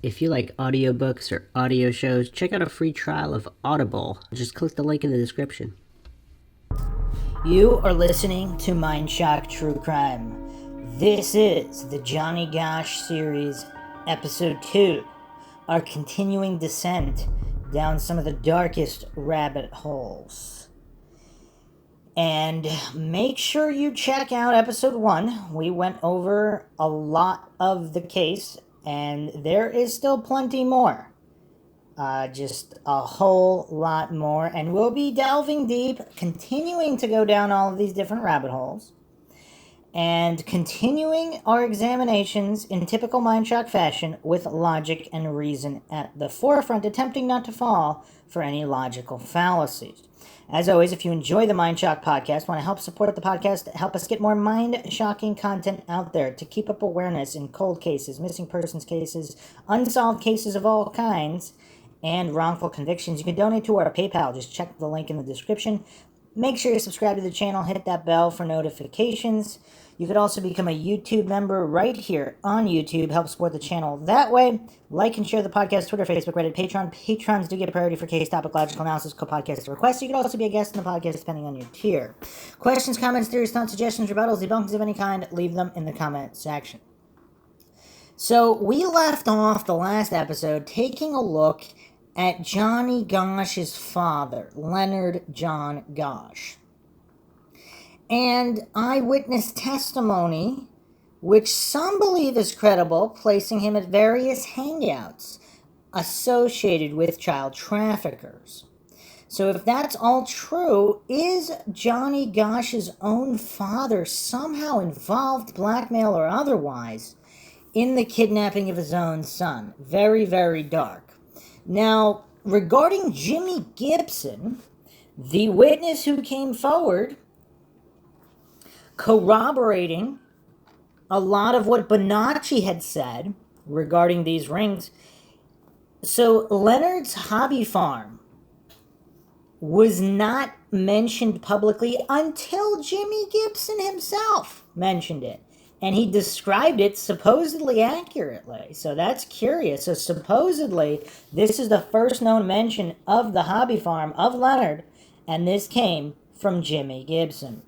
If you like audiobooks or audio shows, check out a free trial of Audible. Just click the link in the description. You are listening to Mindshock True Crime. This is the Johnny Gosh series, episode 2, our continuing descent down some of the darkest rabbit holes. And make sure you check out episode 1. We went over a lot of the case, and there is still plenty more. Just a whole lot more, and we'll be delving deep, continuing to go down all of these different rabbit holes, and continuing our examinations in typical Mindshock fashion with logic and reason at the forefront, attempting not to fall for any logical fallacies. As always, if you enjoy the Mindshock podcast, want to help support the podcast, help us get more mind-shocking content out there to keep up awareness in cold cases, missing persons cases, unsolved cases of all kinds, and wrongful convictions, you can donate to our PayPal. Just check the link in the description. Make sure you subscribe to the channel, hit that bell for notifications. You could also become a YouTube member right here on YouTube. Help support the channel that way. Like and share the podcast, Twitter, Facebook, Reddit, Patreon. Patrons do get priority for case topic, logical analysis, co-podcast requests. You could also be a guest in the podcast depending on your tier. Questions, comments, theories, thoughts, suggestions, rebuttals, debunkings of any kind, leave them in the comment section. So we left off the last episode taking a look at Johnny Gosh's father, Leonard John Gosh, and eyewitness testimony, which some believe is credible, placing him at various hangouts associated with child traffickers. So if that's all true, is Johnny Gosh's own father somehow involved, blackmail or otherwise, in the kidnapping of his own son? Very, very dark. Now, regarding Jimmy Gibson, the witness who came forward corroborating a lot of what Bonacci had said regarding these rings. So Leonard's hobby farm was not mentioned publicly until Jimmy Gibson himself mentioned it. And he described it supposedly accurately. So that's curious. So supposedly, this is the first known mention of the hobby farm of Leonard, and this came from Jimmy Gibson.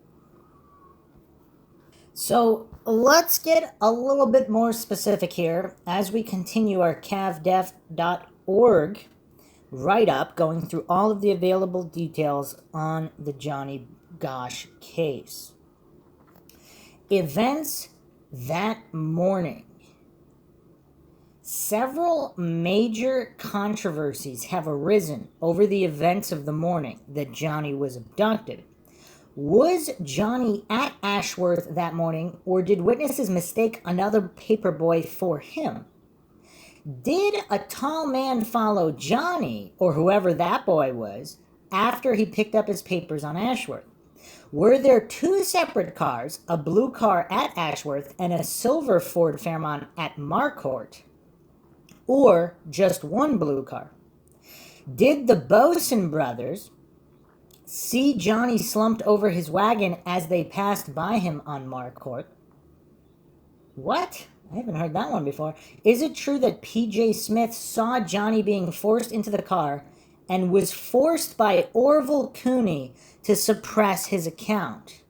So let's get a little bit more specific here as we continue our cavdef.org write-up, going through all of the available details on the Johnny Gosh case. Events that morning. Several major controversies have arisen over the events of the morning that Johnny was abducted. Was Johnny at Ashworth that morning, or did witnesses mistake another paperboy for him? Did a tall man follow Johnny, or whoever that boy was, after he picked up his papers on Ashworth? Were there two separate cars, a blue car at Ashworth and a silver Ford Fairmont at Marcourt, or just one blue car? Did the Boson brothers see Johnny slumped over his wagon as they passed by him on Marcourt? What? I haven't heard that one before. Is it true that P.J. Smith saw Johnny being forced into the car and was forced by Orville Cooney to suppress his account?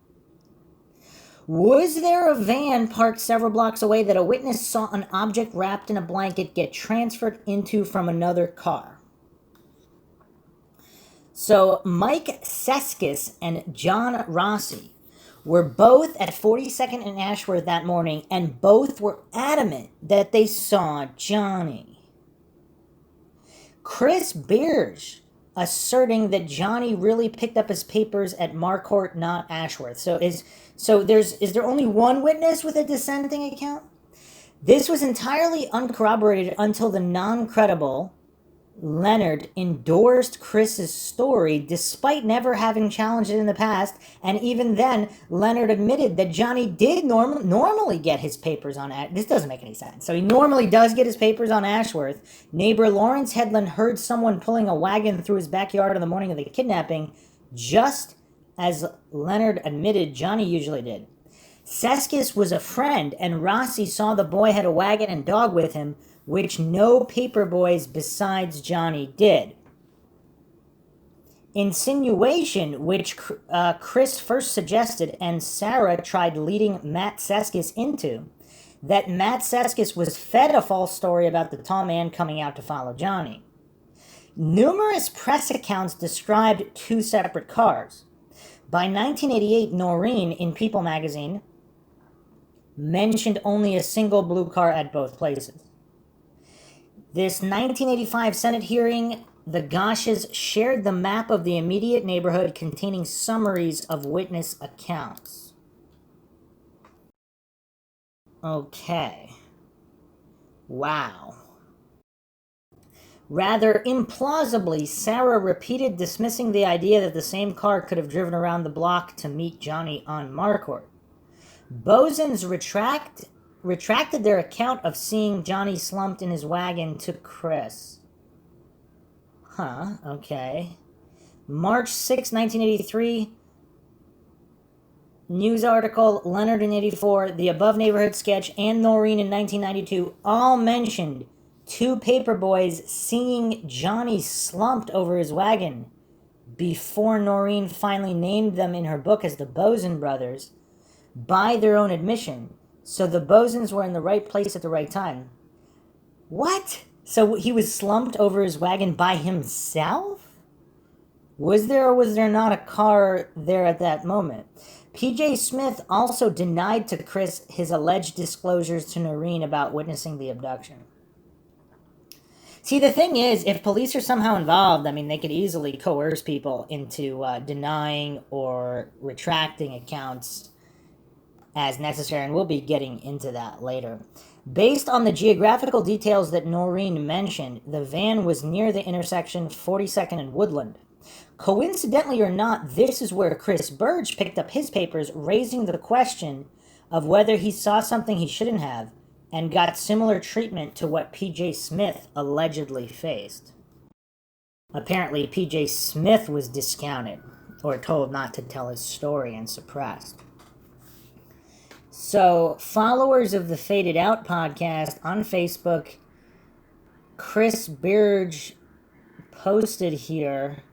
Was there a van parked several blocks away that a witness saw an object wrapped in a blanket get transferred into from another car? So Mike Seskis and John Rossi were both at 42nd and Ashworth that morning, and both were adamant that they saw Johnny. Chris Bierge asserting that Johnny really picked up his papers at Marcourt, not Ashworth. So is there only one witness with a dissenting account? This was entirely uncorroborated until the non-credible Leonard endorsed Chris's story despite never having challenged it in the past, and even then, Leonard admitted that Johnny did normally get his papers on Ashworth. This doesn't make any sense. So he normally does get his papers on Ashworth. Neighbor Lawrence Headland heard someone pulling a wagon through his backyard on the morning of the kidnapping, just as Leonard admitted Johnny usually did. Seskis was a friend, and Rossi saw the boy had a wagon and dog with him, which no paperboys besides Johnny did. Insinuation, which Chris first suggested and Sarah tried leading Matt Seskis into, that Matt Seskis was fed a false story about the tall man coming out to follow Johnny. Numerous press accounts described two separate cars. By 1988, Noreen in People magazine mentioned only a single blue car at both places. This 1985 Senate hearing, the Goshes shared the map of the immediate neighborhood containing summaries of witness accounts. Okay. Wow. Rather implausibly, Sarah repeated dismissing the idea that the same car could have driven around the block to meet Johnny on Marquardt. Bosons retracted their account of seeing Johnny slumped in his wagon to Chris. Okay. March 6, 1983, news article, Leonard in 84, the above neighborhood sketch, and Noreen in 1992 all mentioned two paperboys seeing Johnny slumped over his wagon before Noreen finally named them in her book as the Boson brothers by their own admission. So the Bosons were in the right place at the right time. What? So he was slumped over his wagon by himself? Was there or was there not a car there at that moment? P.J. Smith also denied to Chris his alleged disclosures to Noreen about witnessing the abduction. See, the thing is, if police are somehow involved, I mean, they could easily coerce people into denying or retracting accounts as necessary, and we'll be getting into that later. Based on the geographical details that Noreen mentioned, the van was near the intersection 42nd and Woodland. Coincidentally or not, this is where Chris Burge picked up his papers, raising the question of whether he saw something he shouldn't have, and got similar treatment to what P.J. Smith allegedly faced. Apparently, P.J. Smith was discounted, or told not to tell his story and suppressed. So, followers of the Faded Out podcast on Facebook, Chris Burge posted here,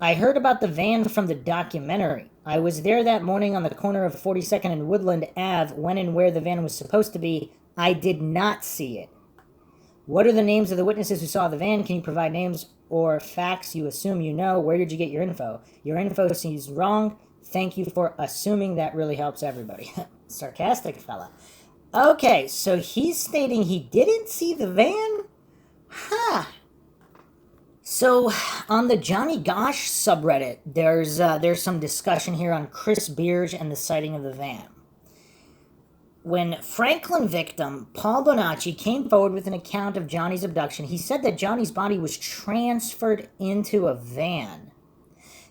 I heard about the van from the documentary. I was there that morning on the corner of 42nd and Woodland Ave, when and where the van was supposed to be. I did not see it. What are the names of the witnesses who saw the van? Can you provide names or facts you assume you know? Where did you get your info? Your info seems wrong. Thank you for assuming. That really helps everybody. Sarcastic fella. Okay, so he's stating he didn't see the van? So, on the Johnny Gosh subreddit, there's some discussion here on Chris Burge and the sighting of the van. When Franklin victim Paul Bonacci came forward with an account of Johnny's abduction, he said that Johnny's body was transferred into a van.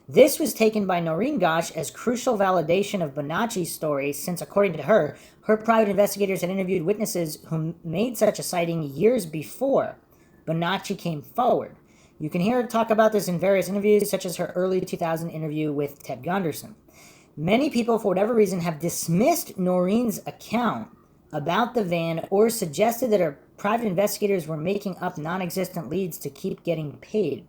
This was taken by Noreen Gosh as crucial validation of Bonacci's story, since according to her, her private investigators had interviewed witnesses who made such a sighting years before Bonacci came forward. You can hear her talk about this in various interviews, such as her early 2000 interview with Ted Gunderson. Many people, for whatever reason, have dismissed Noreen's account about the van or suggested that her private investigators were making up non-existent leads to keep getting paid.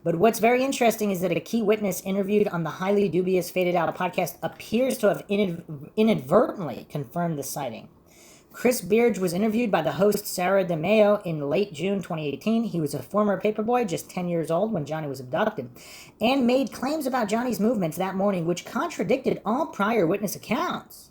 But what's very interesting is that a key witness interviewed on the highly dubious Faded Out podcast appears to have inadvertently confirmed the sighting. Chris Burge was interviewed by the host Sarah DeMeo in late June 2018. He was a former paperboy, just 10 years old when Johnny was abducted, and made claims about Johnny's movements that morning which contradicted all prior witness accounts.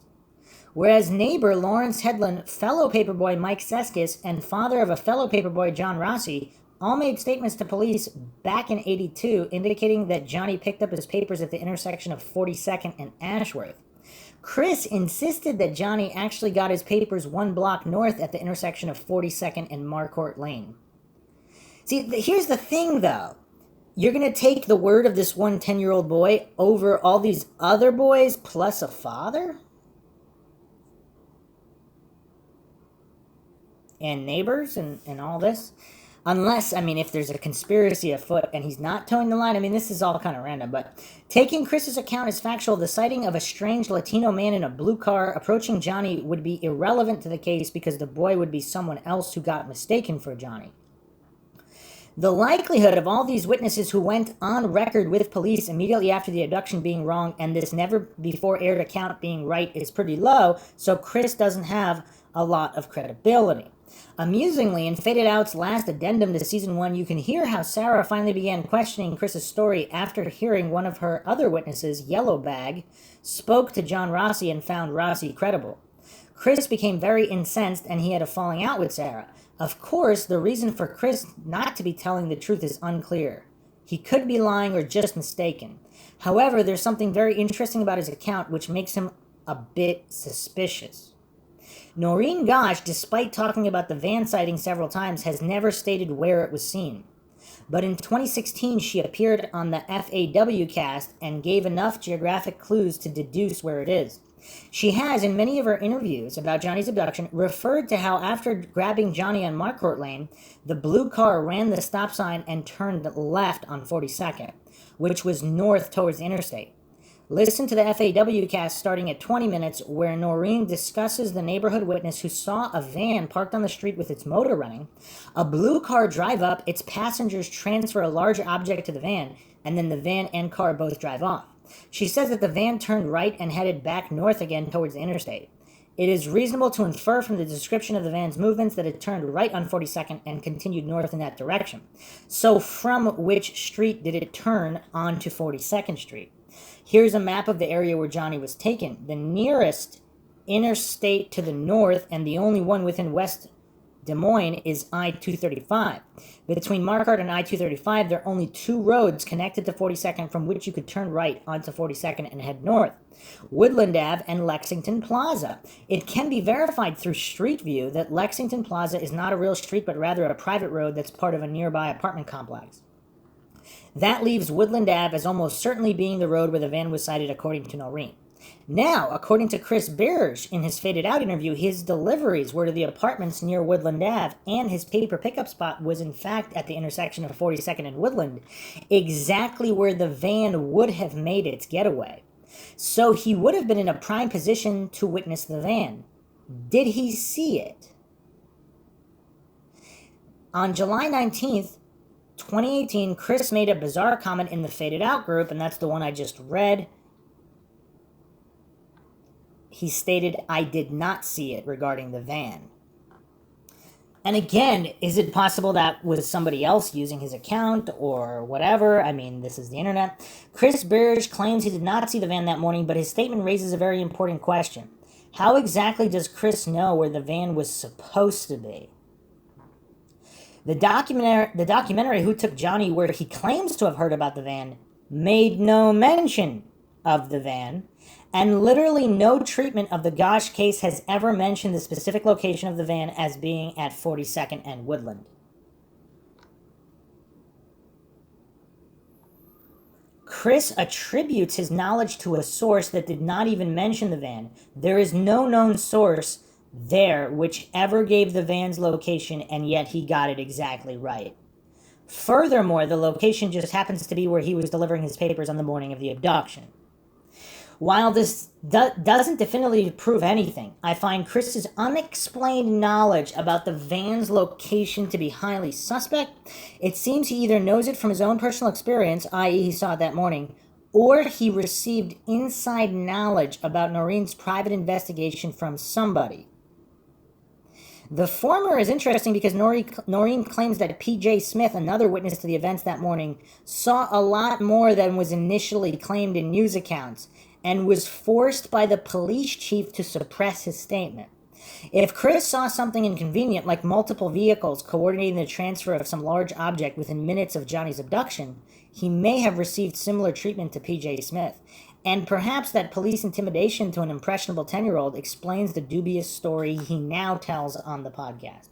Whereas neighbor Lawrence Headland, fellow paperboy Mike Seskis, and father of a fellow paperboy John Rossi all made statements to police back in '82 indicating that Johnny picked up his papers at the intersection of 42nd and Ashworth. Chris insisted that Johnny actually got his papers one block north at the intersection of 42nd and Marquardt Lane. See, here's the thing, though. You're going to take the word of this one 10-year-old boy over all these other boys plus a father? And neighbors and all this? Unless, I mean, if there's a conspiracy afoot and he's not towing the line, I mean, this is all kind of random, but taking Chris's account as factual, the sighting of a strange Latino man in a blue car approaching Johnny would be irrelevant to the case because the boy would be someone else who got mistaken for Johnny. The likelihood of all these witnesses who went on record with police immediately after the abduction being wrong and this never before aired account being right is pretty low, so Chris doesn't have a lot of credibility. Amusingly, in Faded Out's last addendum to Season 1, you can hear how Sarah finally began questioning Chris's story after hearing one of her other witnesses, Yellow Bag, spoke to John Rossi and found Rossi credible. Chris became very incensed and he had a falling out with Sarah. Of course, the reason for Chris not to be telling the truth is unclear. He could be lying or just mistaken. However, there's something very interesting about his account which makes him a bit suspicious. Noreen Gosh, despite talking about the van sighting several times, has never stated where it was seen. But in 2016, she appeared on the FAW cast and gave enough geographic clues to deduce where it is. She has, in many of her interviews about Johnny's abduction, referred to how after grabbing Johnny on Marcourt Lane, the blue car ran the stop sign and turned left on 42nd, which was north towards the interstate. Listen to the FAW cast starting at 20 minutes where Noreen discusses the neighborhood witness who saw a van parked on the street with its motor running, a blue car drive up, its passengers transfer a large object to the van, and then the van and car both drive off. She says that the van turned right and headed back north again towards the interstate. It is reasonable to infer from the description of the van's movements that it turned right on 42nd and continued north in that direction. So from which street did it turn onto 42nd Street? Here's a map of the area where Johnny was taken. The nearest interstate to the north and the only one within West Des Moines is I-235. Between Marquardt and I-235, there are only two roads connected to 42nd from which you could turn right onto 42nd and head north. Woodland Ave and Lexington Plaza. It can be verified through Street View that Lexington Plaza is not a real street but rather a private road that's part of a nearby apartment complex. That leaves Woodland Ave as almost certainly being the road where the van was sighted according to Noreen. Now, according to Chris Birge in his Faded Out interview, his deliveries were to the apartments near Woodland Ave, and his paper pickup spot was in fact at the intersection of 42nd and Woodland, exactly where the van would have made its getaway. So he would have been in a prime position to witness the van. Did he see it? On July 19th, 2018, Chris made a bizarre comment in the Faded Out group, and that's the one I just read. He stated, "I did not see it," regarding the van. And again, is it possible that was somebody else using his account or whatever? I mean, this is the internet. Chris Birge claims he did not see the van that morning, but his statement raises a very important question. How exactly does Chris know where the van was supposed to be? The documentary Who Took Johnny, where he claims to have heard about the van, made no mention of the van, and literally no treatment of the Gosh case has ever mentioned the specific location of the van as being at 42nd and Woodland. Chris attributes his knowledge to a source that did not even mention the van. There is no known source there which ever gave the van's location, and yet he got it exactly right. Furthermore, the location just happens to be where he was delivering his papers on the morning of the abduction. While this doesn't definitively prove anything, I find Chris's unexplained knowledge about the van's location to be highly suspect. It seems he either knows it from his own personal experience, i.e. he saw it that morning, or he received inside knowledge about Noreen's private investigation from somebody. The former is interesting because Noreen claims that P.J. Smith, another witness to the events that morning, saw a lot more than was initially claimed in news accounts, and was forced by the police chief to suppress his statement. If Chris saw something inconvenient, like multiple vehicles coordinating the transfer of some large object within minutes of Johnny's abduction, he may have received similar treatment to P.J. Smith. And perhaps that police intimidation to an impressionable 10-year-old explains the dubious story he now tells on the podcast.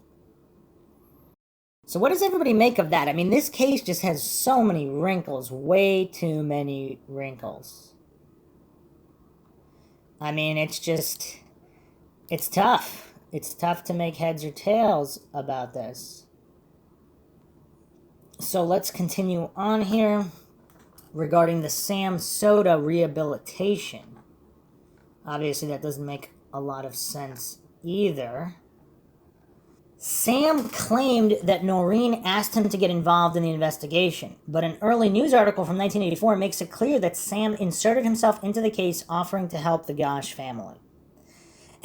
So what does everybody make of that? I mean, this case just has so many wrinkles, way too many wrinkles. I mean, it's tough. It's tough to make heads or tails about this. So let's continue on here regarding the Sam Soda rehabilitation. Obviously, that doesn't make a lot of sense either. Sam claimed that Noreen asked him to get involved in the investigation, but an early news article from 1984 makes it clear that Sam inserted himself into the case, offering to help the Gosh family.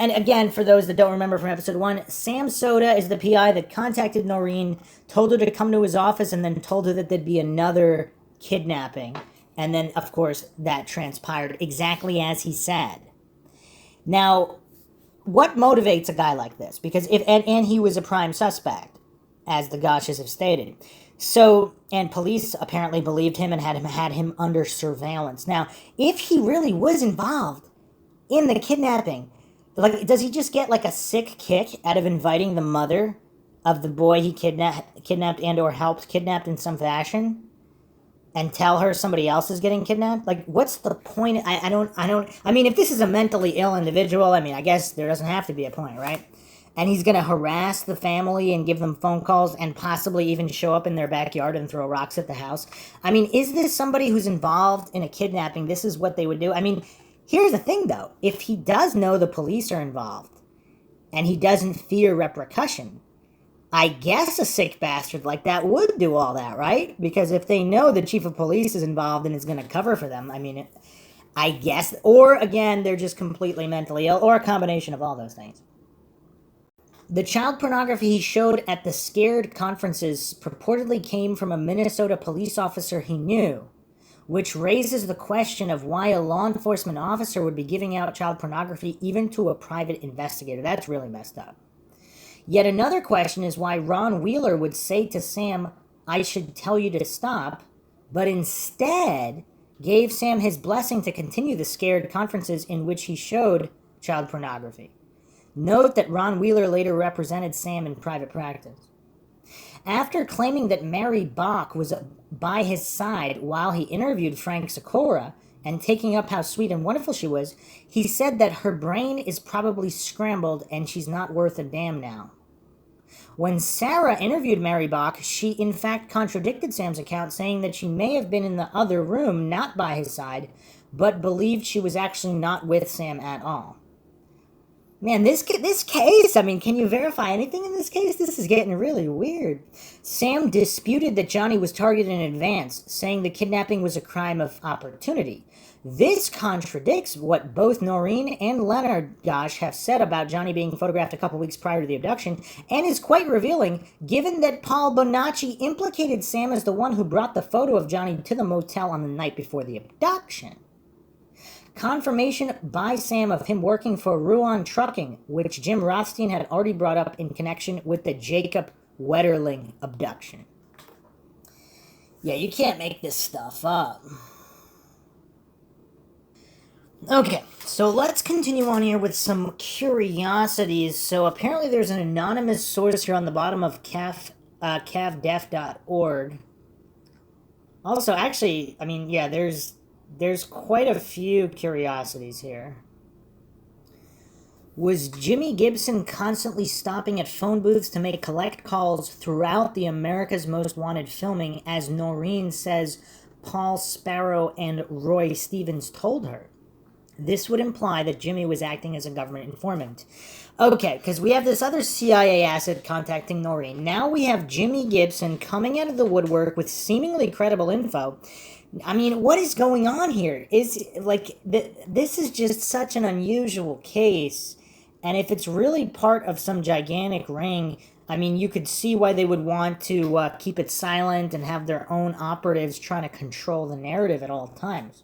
And again, for those that don't remember from episode 1, Sam Soda is the PI that contacted Noreen, told her to come to his office, and then told her that there'd be another kidnapping. And then, of course, that transpired exactly as he said. Now, what motivates a guy like this? Because and he was a prime suspect, as the Goshes have stated. So, and police apparently believed him and had him under surveillance. Now, if he really was involved in the kidnapping, like, does he just get like a sick kick out of inviting the mother of the boy he kidnapped and or helped kidnapped in some fashion, and tell her somebody else is getting kidnapped? Like, what's the point? I mean, if this is a mentally ill individual, I mean, I guess there doesn't have to be a point, right? And he's gonna harass the family and give them phone calls and possibly even show up in their backyard and throw rocks at the house. I mean, is this somebody who's involved in a kidnapping? This is what they would do? I mean, here's the thing, though. If he does know the police are involved and he doesn't fear repercussion, I guess a sick bastard like that would do all that, right? Because if they know the chief of police is involved and is going to cover for them, I mean, I guess, or again, they're just completely mentally ill, or a combination of all those things. The child pornography he showed at the Scared conferences purportedly came from a Minnesota police officer he knew, which raises the question of why a law enforcement officer would be giving out child pornography even to a private investigator. That's really messed up. Yet another question is why Ron Wheeler would say to Sam, "I should tell you to stop," but instead gave Sam his blessing to continue the Scared conferences in which he showed child pornography. Note that Ron Wheeler later represented Sam in private practice. After claiming that Mary Bach was by his side while he interviewed Frank Sikora and taking up how sweet and wonderful she was, he said that her brain is probably scrambled and she's not worth a damn now. When Sarah interviewed Mary Bach, she in fact contradicted Sam's account, saying that she may have been in the other room, not by his side, but believed she was actually not with Sam at all. Man, this case, I mean, can you verify anything in this case? This is getting really weird. Sam disputed that Johnny was targeted in advance, saying the kidnapping was a crime of opportunity. This contradicts what both Noreen and Leonard Gosh have said about Johnny being photographed a couple weeks prior to the abduction, and is quite revealing, given that Paul Bonacci implicated Sam as the one who brought the photo of Johnny to the motel on the night before the abduction. Confirmation by Sam of him working for Ruan Trucking, which Jim Rothstein had already brought up in connection with the Jacob Wetterling abduction. Yeah, you can't make this stuff up. Okay, so let's continue on here with some curiosities. So apparently there's an anonymous source here on the bottom of cavdef.org. Also, actually, I mean, yeah, there's quite a few curiosities here. Was Jimmy Gibson constantly stopping at phone booths to make collect calls throughout the America's Most Wanted filming, as Noreen says Paul Sparrow and Roy Stevens told her? This would imply that Jimmy was acting as a government informant. Okay, because we have this other CIA asset contacting Noreen. Now we have Jimmy Gibson coming out of the woodwork with seemingly credible info. I mean, what is going on here? This is just such an unusual case. And if it's really part of some gigantic ring, I mean, you could see why they would want to keep it silent and have their own operatives trying to control the narrative at all times.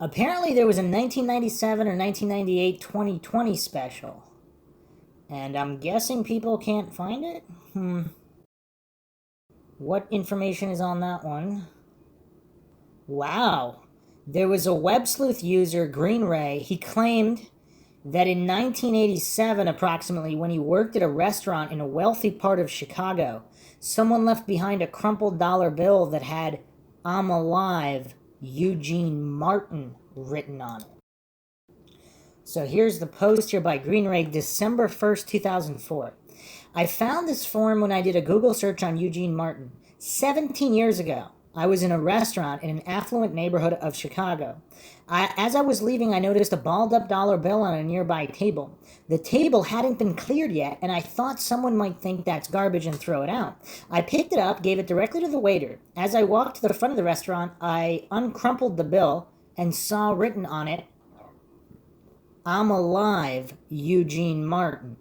Apparently there was a 1997 or 1998 2020 special. And I'm guessing people can't find it? What information is on that one? Wow. There was a web sleuth user, Green Ray. He claimed that in 1987, approximately, when he worked at a restaurant in a wealthy part of Chicago, someone left behind a crumpled dollar bill that had "I'm alive, Eugene Martin" written on it. So here's the post here by Green Ray, December 1st, 2004. I found this form when I did a Google search on Eugene Martin. 17 years ago, I was in a restaurant in an affluent neighborhood of Chicago. As I was leaving, I noticed a balled-up dollar bill on a nearby table. The table hadn't been cleared yet, and I thought someone might think that's garbage and throw it out. I picked it up, gave it directly to the waiter. As I walked to the front of the restaurant, I uncrumpled the bill and saw written on it, "I'm alive, Eugene Martin."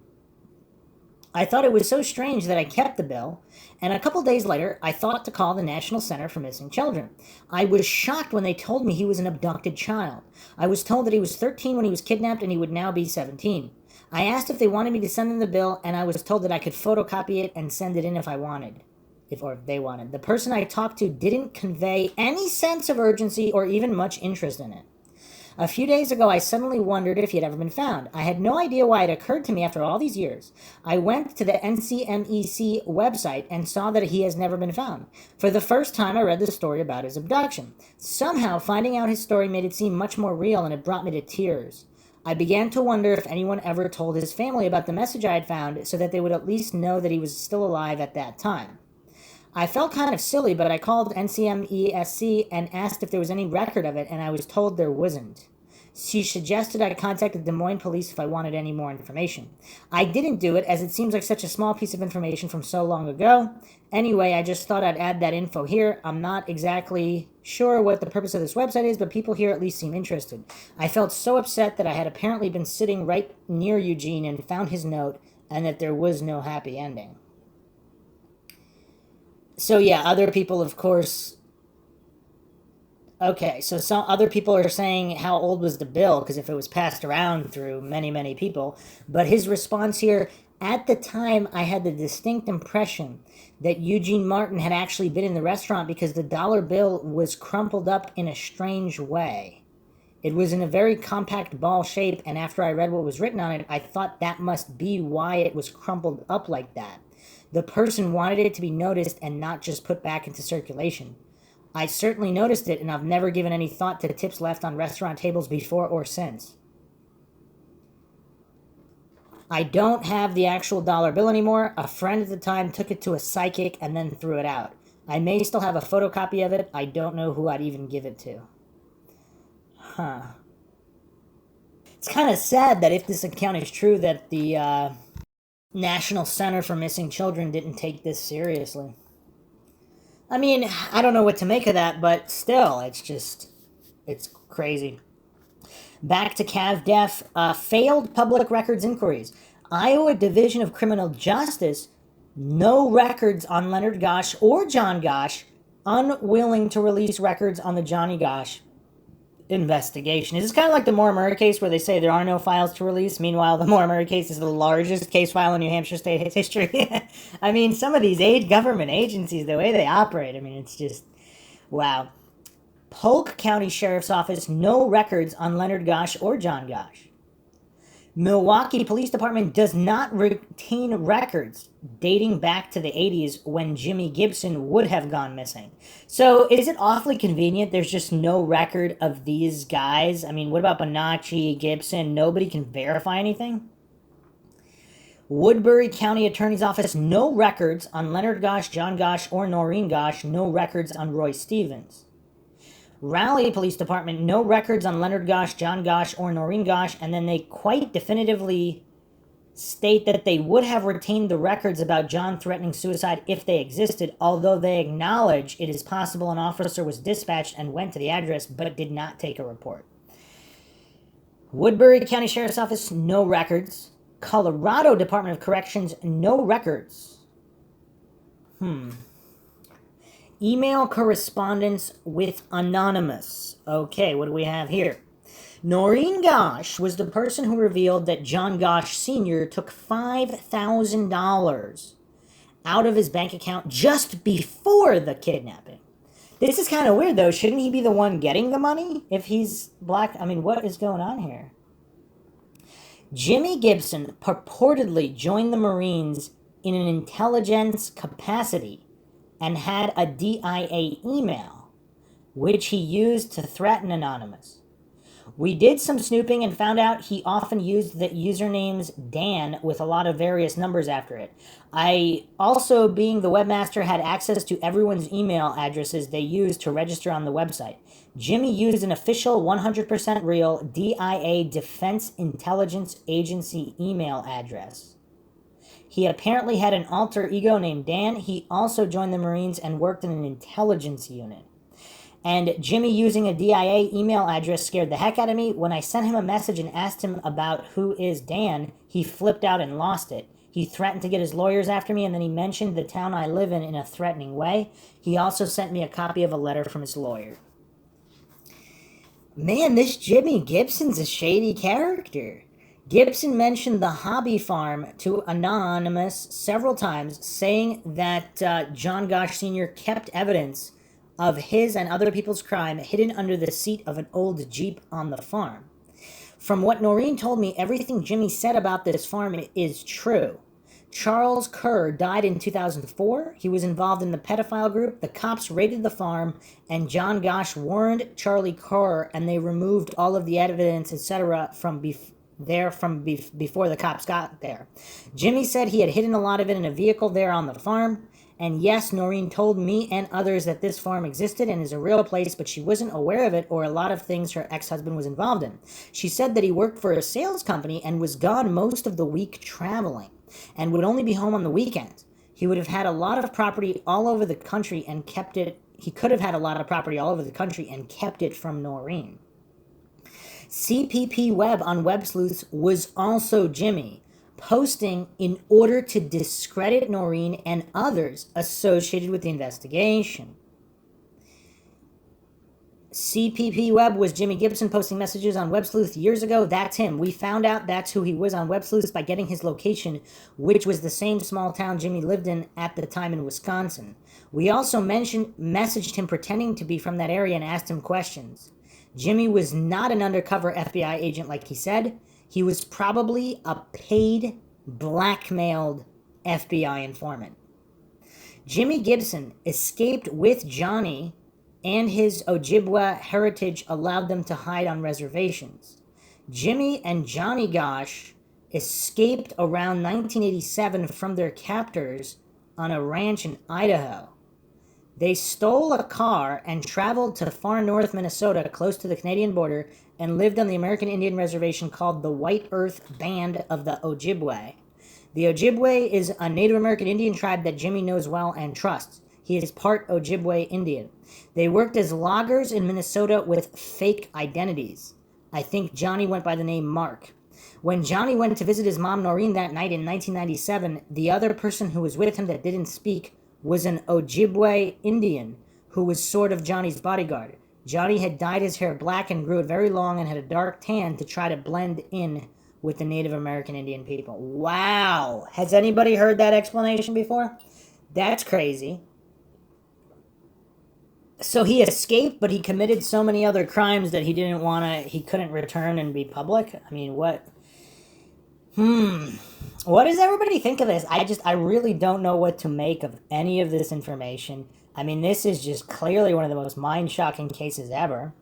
I thought it was so strange that I kept the bill, and a couple days later, I thought to call the National Center for Missing Children. I was shocked when they told me he was an abducted child. I was told that he was 13 when he was kidnapped and he would now be 17. I asked if they wanted me to send them the bill, and I was told that I could photocopy it and send it in if I wanted. If they wanted. The person I talked to didn't convey any sense of urgency or even much interest in it. A few days ago, I suddenly wondered if he had ever been found. I had no idea why it occurred to me after all these years. I went to the NCMEC website and saw that he has never been found. For the first time, I read the story about his abduction. Somehow, finding out his story made it seem much more real, and it brought me to tears. I began to wonder if anyone ever told his family about the message I had found so that they would at least know that he was still alive at that time. I felt kind of silly, but I called NCMESC and asked if there was any record of it, and I was told there wasn't. She suggested I contact the Des Moines police if I wanted any more information. I didn't do it, as it seems like such a small piece of information from so long ago. Anyway, I just thought I'd add that info here. I'm not exactly sure what the purpose of this website is, but people here at least seem interested. I felt so upset that I had apparently been sitting right near Eugene and found his note, and that there was no happy ending. So yeah, other people, of course. Okay, so some other people are saying how old was the bill, because if it was passed around through many, many people. But his response here, at the time, I had the distinct impression that Eugene Martin had actually been in the restaurant because the dollar bill was crumpled up in a strange way. It was in a very compact ball shape, and after I read what was written on it, I thought that must be why it was crumpled up like that. The person wanted it to be noticed and not just put back into circulation. I certainly noticed it, and I've never given any thought to tips left on restaurant tables before or since. I don't have the actual dollar bill anymore. A friend at the time took it to a psychic and then threw it out. I may still have a photocopy of it. I don't know who I'd even give it to. Huh. It's kind of sad that if this account is true, that the National Center for Missing Children didn't take this seriously. I mean, I don't know what to make of that, but still, it's crazy. Back to CavDef, failed public records inquiries. Iowa Division of Criminal Justice, no records on Leonard Gosh or John Gosh, unwilling to release records on the Johnny Gosh investigation. Is this kind of like the Moore Murray case where they say there are no files to release? Meanwhile, the Moore Murray case is the largest case file in New Hampshire state history. I mean, some of these government agencies, the way they operate, I mean, it's just, wow. Polk County Sheriff's Office, no records on Leonard Gosh or John Gosh. Milwaukee Police Department does not retain records dating back to the 80s when Jimmy Gibson would have gone missing. So is it awfully convenient there's just no record of these guys? I mean, what about Bonacci, Gibson? Nobody can verify anything? Woodbury County Attorney's Office, no records on Leonard Gosh, John Gosh, or Noreen Gosh. No records on Roy Stevens. Raleigh Police Department, no records on Leonard Gosh, John Gosh, or Noreen Gosh, and then they quite definitively state that they would have retained the records about John threatening suicide if they existed, although they acknowledge it is possible an officer was dispatched and went to the address but did not take a report. Woodbury County Sheriff's Office, no records. Colorado Department of Corrections, no records. Email correspondence with Anonymous. Okay, what do we have here? Noreen Gosh was the person who revealed that John Gosh Sr. took $5,000 out of his bank account just before the kidnapping. This is kind of weird, though. Shouldn't he be the one getting the money if he's black? I mean, what is going on here? Jimmy Gibson purportedly joined the Marines in an intelligence capacity and had a DIA email, which he used to threaten Anonymous. We did some snooping and found out he often used the usernames Dan with a lot of various numbers after it. I also, being the webmaster, had access to everyone's email addresses they used to register on the website. Jimmy used an official 100% real DIA Defense Intelligence Agency email address. He apparently had an alter ego named Dan. He also joined the Marines and worked in an intelligence unit. And Jimmy using a DIA email address scared the heck out of me. When I sent him a message and asked him about who is Dan, he flipped out and lost it. He threatened to get his lawyers after me, and then he mentioned the town I live in a threatening way. He also sent me a copy of a letter from his lawyer. Man, this Jimmy Gibson's a shady character. Gibson mentioned the hobby farm to Anonymous several times, saying that John Gosh Sr. kept evidence of his and other people's crime hidden under the seat of an old Jeep on the farm. From what Noreen told me, everything Jimmy said about this farm is true. Charles Kerr died in 2004. He was involved in the pedophile group. The cops raided the farm, and John Gosh warned Charlie Kerr, and they removed all of the evidence, etc., from before the cops got there. Jimmy said he had hidden a lot of it in a vehicle there on the farm. And yes, Noreen told me and others that this farm existed and is a real place, but she wasn't aware of it or a lot of things her ex-husband was involved in. She said that he worked for a sales company and was gone most of the week traveling and would only be home on the weekends. He would have had a lot of property all over the country and kept it. He could have had a lot of property all over the country and kept it from Noreen. CPP Web on Web Sleuths was also Jimmy, posting in order to discredit Noreen and others associated with the investigation. CPP Web was Jimmy Gibson posting messages on Web Sleuth years ago. That's him. We found out that's who he was on Web Sleuth by getting his location, which was the same small town Jimmy lived in at the time in Wisconsin. We also messaged him pretending to be from that area and asked him questions. Jimmy was not an undercover FBI agent like he said. He was probably a paid, blackmailed FBI informant. Jimmy Gibson escaped with Johnny, and his Ojibwa heritage allowed them to hide on reservations. Jimmy and Johnny Gosh escaped around 1987 from their captors on a ranch in Idaho. They stole a car and traveled to far north Minnesota, close to the Canadian border, and lived on the American Indian reservation called the White Earth Band of the Ojibwe. The Ojibwe is a Native American Indian tribe that Jimmy knows well and trusts. He is part Ojibwe Indian. They worked as loggers in Minnesota with fake identities. I think Johnny went by the name Mark. When Johnny went to visit his mom Noreen that night in 1997, the other person who was with him that didn't speak was an Ojibwe Indian who was sort of Johnny's bodyguard. Johnny had dyed his hair black and grew it very long and had a dark tan to try to blend in with the Native American Indian people. Wow! Has anybody heard that explanation before? That's crazy. So he escaped, but he committed so many other crimes that he couldn't return and be public? I mean, what? What does everybody think of this? I really don't know what to make of any of this information. I mean, this is just clearly one of the most mind-shocking cases ever.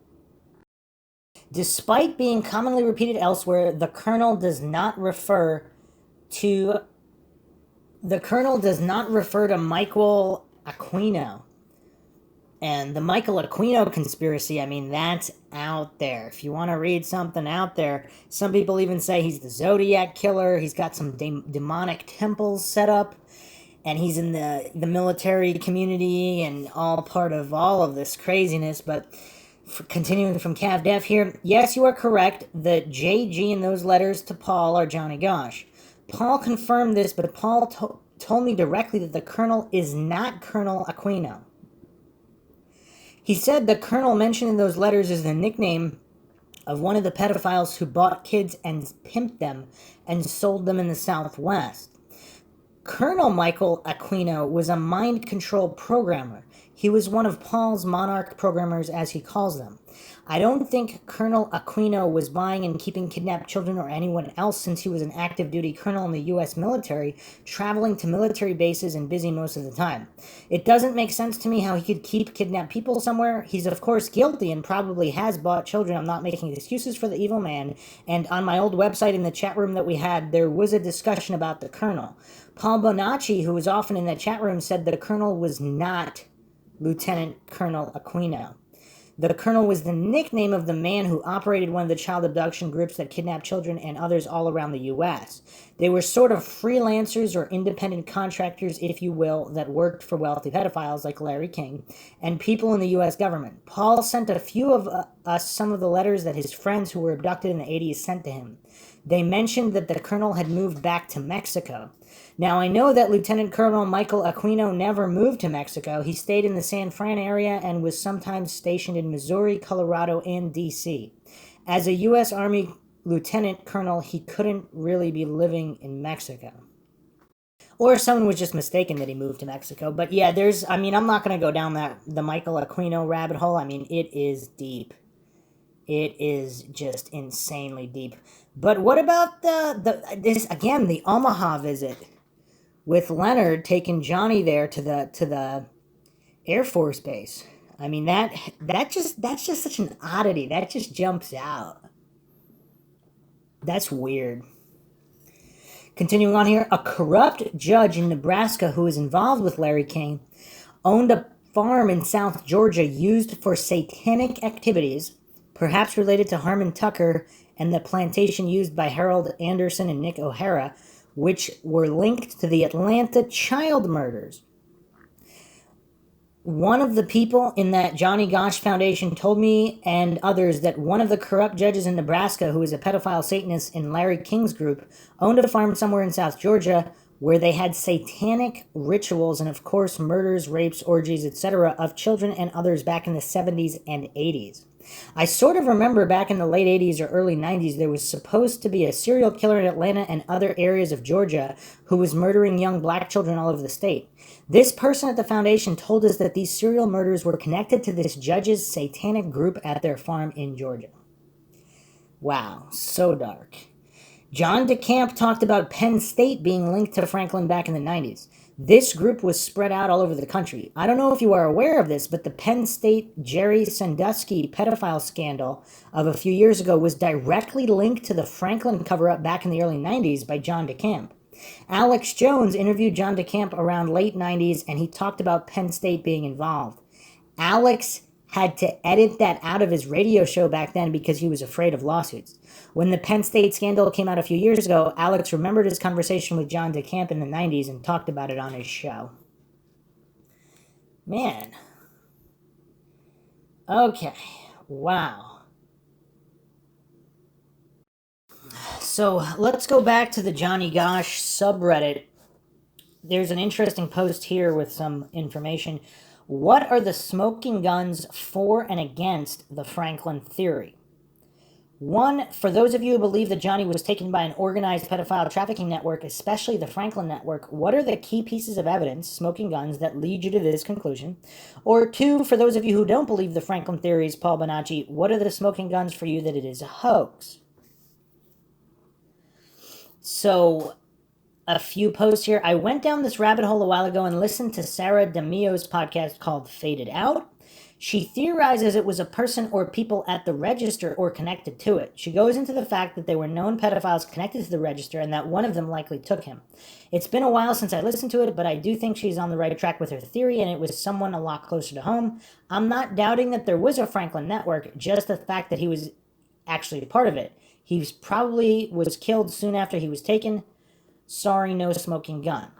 Despite being commonly repeated elsewhere, the Colonel does not refer to Michael Aquino. And the Michael Aquino conspiracy, I mean, that's out there. If you want to read something out there, some people even say he's the Zodiac killer. He's got some demonic temples set up, and he's in the military community and all part of all of this craziness. But continuing from Cav Def here, yes, you are correct. The JG in those letters to Paul are Johnny Gosh. Paul confirmed this, but Paul told me directly that the Colonel is not Colonel Aquino. He said the Colonel mentioned in those letters is the nickname of one of the pedophiles who bought kids and pimped them and sold them in the Southwest. Colonel Michael Aquino was a mind control programmer. He was one of Paul's monarch programmers, as he calls them. I don't think Colonel Aquino was buying and keeping kidnapped children or anyone else, since he was an active duty colonel in the U.S. military, traveling to military bases and busy most of the time. It doesn't make sense to me how he could keep kidnapped people somewhere. He's of course guilty and probably has bought children. I'm not making excuses for the evil man. And on my old website, in the chat room that we had, there was a discussion about the colonel. Paul Bonacci, who was often in that chat room, said the colonel was not Lieutenant Colonel Aquino. The colonel was the nickname of the man who operated one of the child abduction groups that kidnapped children and others all around the U.S. They were sort of freelancers or independent contractors, if you will, that worked for wealthy pedophiles like Larry King and people in the U.S. government. Paul sent a few of us some of the letters that his friends who were abducted in the 80s sent to him. They mentioned that the colonel had moved back to Mexico. Now, I know that Lieutenant Colonel Michael Aquino never moved to Mexico. He stayed in the San Fran area and was sometimes stationed in Missouri, Colorado, and D.C. As a U.S. Army lieutenant colonel, he couldn't really be living in Mexico. Or someone was just mistaken that he moved to Mexico. But yeah, I'm not going to go down the Michael Aquino rabbit hole. I mean, it is deep. It is just insanely deep. But what about the Omaha visit with Leonard taking Johnny there to the Air Force base? I mean, that's just such an oddity. That just jumps out. That's weird. Continuing on here, a corrupt judge in Nebraska who was involved with Larry King owned a farm in South Georgia used for satanic activities, perhaps related to Harmon Tucker and the plantation used by Harold Anderson and Nick O'Hara, which were linked to the Atlanta child murders. One of the people in that Johnny Gosch Foundation told me and others that one of the corrupt judges in Nebraska, who is a pedophile Satanist in Larry King's group, owned a farm somewhere in South Georgia where they had satanic rituals and, of course, murders, rapes, orgies, etc. of children and others back in the 70s and 80s. I sort of remember back in the late 80s or early 90s, there was supposed to be a serial killer in Atlanta and other areas of Georgia who was murdering young black children all over the state. This person at the foundation told us that these serial murders were connected to this judge's satanic group at their farm in Georgia. Wow, so dark. John DeCamp talked about Penn State being linked to Franklin back in the 90s. This group was spread out all over the country. I don't know if you are aware of this, but the Penn State Jerry Sandusky pedophile scandal of a few years ago was directly linked to the Franklin cover-up back in the early 90s by John DeCamp. Alex Jones interviewed John DeCamp around late 90s, and he talked about Penn State being involved. Alex had to edit that out of his radio show back then because he was afraid of lawsuits. When the Penn State scandal came out a few years ago, Alex remembered his conversation with John DeCamp in the 90s and talked about it on his show. Man. Okay. Wow. So let's go back to the Johnny Gosh subreddit. There's an interesting post here with some information. What are the smoking guns for and against the Franklin theory? 1, for those of you who believe that Johnny was taken by an organized pedophile trafficking network, especially the Franklin network, what are the key pieces of evidence, smoking guns, that lead you to this conclusion? Or 2, for those of you who don't believe the Franklin theories, Paul Bonacci, what are the smoking guns for you that it is a hoax? So, a few posts here. I went down this rabbit hole a while ago and listened to Sarah DeMio's podcast called Faded Out. She theorizes it was a person or people at the register or connected to it. She goes into the fact that there were known pedophiles connected to the register and that one of them likely took him. It's been a while since I listened to it, but I do think she's on the right track with her theory, and it was someone a lot closer to home. I'm not doubting that there was a Franklin network, just the fact that he was actually a part of it. He probably was killed soon after he was taken. Sorry, no smoking gun.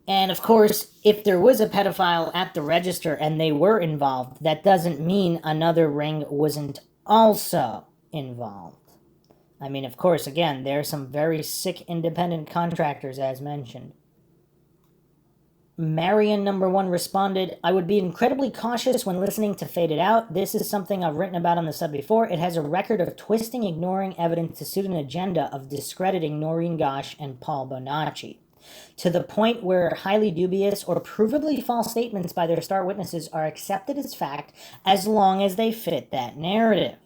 And of course, if there was a pedophile at the register and they were involved, that doesn't mean another ring wasn't also involved. I mean, of course, again, there are some very sick independent contractors, as mentioned. Marion number 1 responded, I would be incredibly cautious when listening to Faded Out. This is something I've written about on the sub before. It has a record of twisting, ignoring evidence to suit an agenda of discrediting Noreen Gosh and Paul Bonacci. to the point where highly dubious or provably false statements by their star witnesses are accepted as fact as long as they fit that narrative.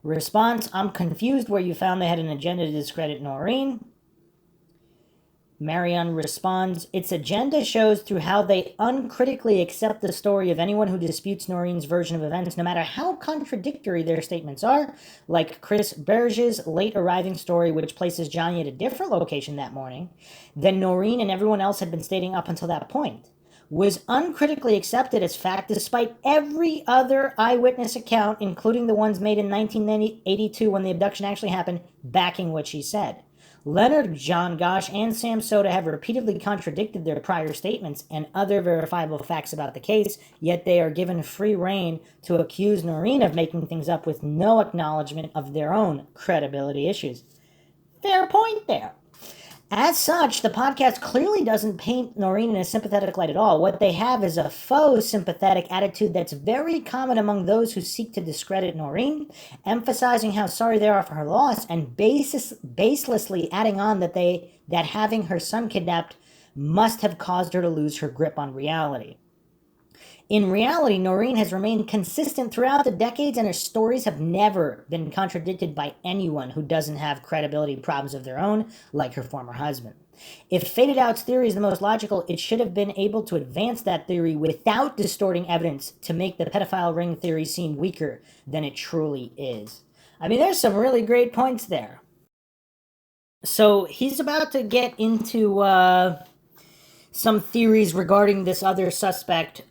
Response: I'm confused where you found they had an agenda to discredit Noreen. Marion responds, its agenda shows through how they uncritically accept the story of anyone who disputes Noreen's version of events, no matter how contradictory their statements are, like Chris Berge's late arriving story, which places Johnny at a different location that morning than Noreen and everyone else had been stating up until that point, was uncritically accepted as fact despite every other eyewitness account, including the ones made in 1982 when the abduction actually happened, backing what she said. Leonard, John Gosh, and Sam Soda have repeatedly contradicted their prior statements and other verifiable facts about the case, yet they are given free rein to accuse Noreen of making things up with no acknowledgement of their own credibility issues. Fair point there. As such, the podcast clearly doesn't paint Noreen in a sympathetic light at all. What they have is a faux sympathetic attitude that's very common among those who seek to discredit Noreen, emphasizing how sorry they are for her loss and baselessly adding on that having her son kidnapped must have caused her to lose her grip on reality. In reality, Noreen has remained consistent throughout the decades, and her stories have never been contradicted by anyone who doesn't have credibility problems of their own, like her former husband. If Faded Out's theory is the most logical, it should have been able to advance that theory without distorting evidence to make the pedophile ring theory seem weaker than it truly is. I mean, there's some really great points there. So he's about to get into some theories regarding this other suspect,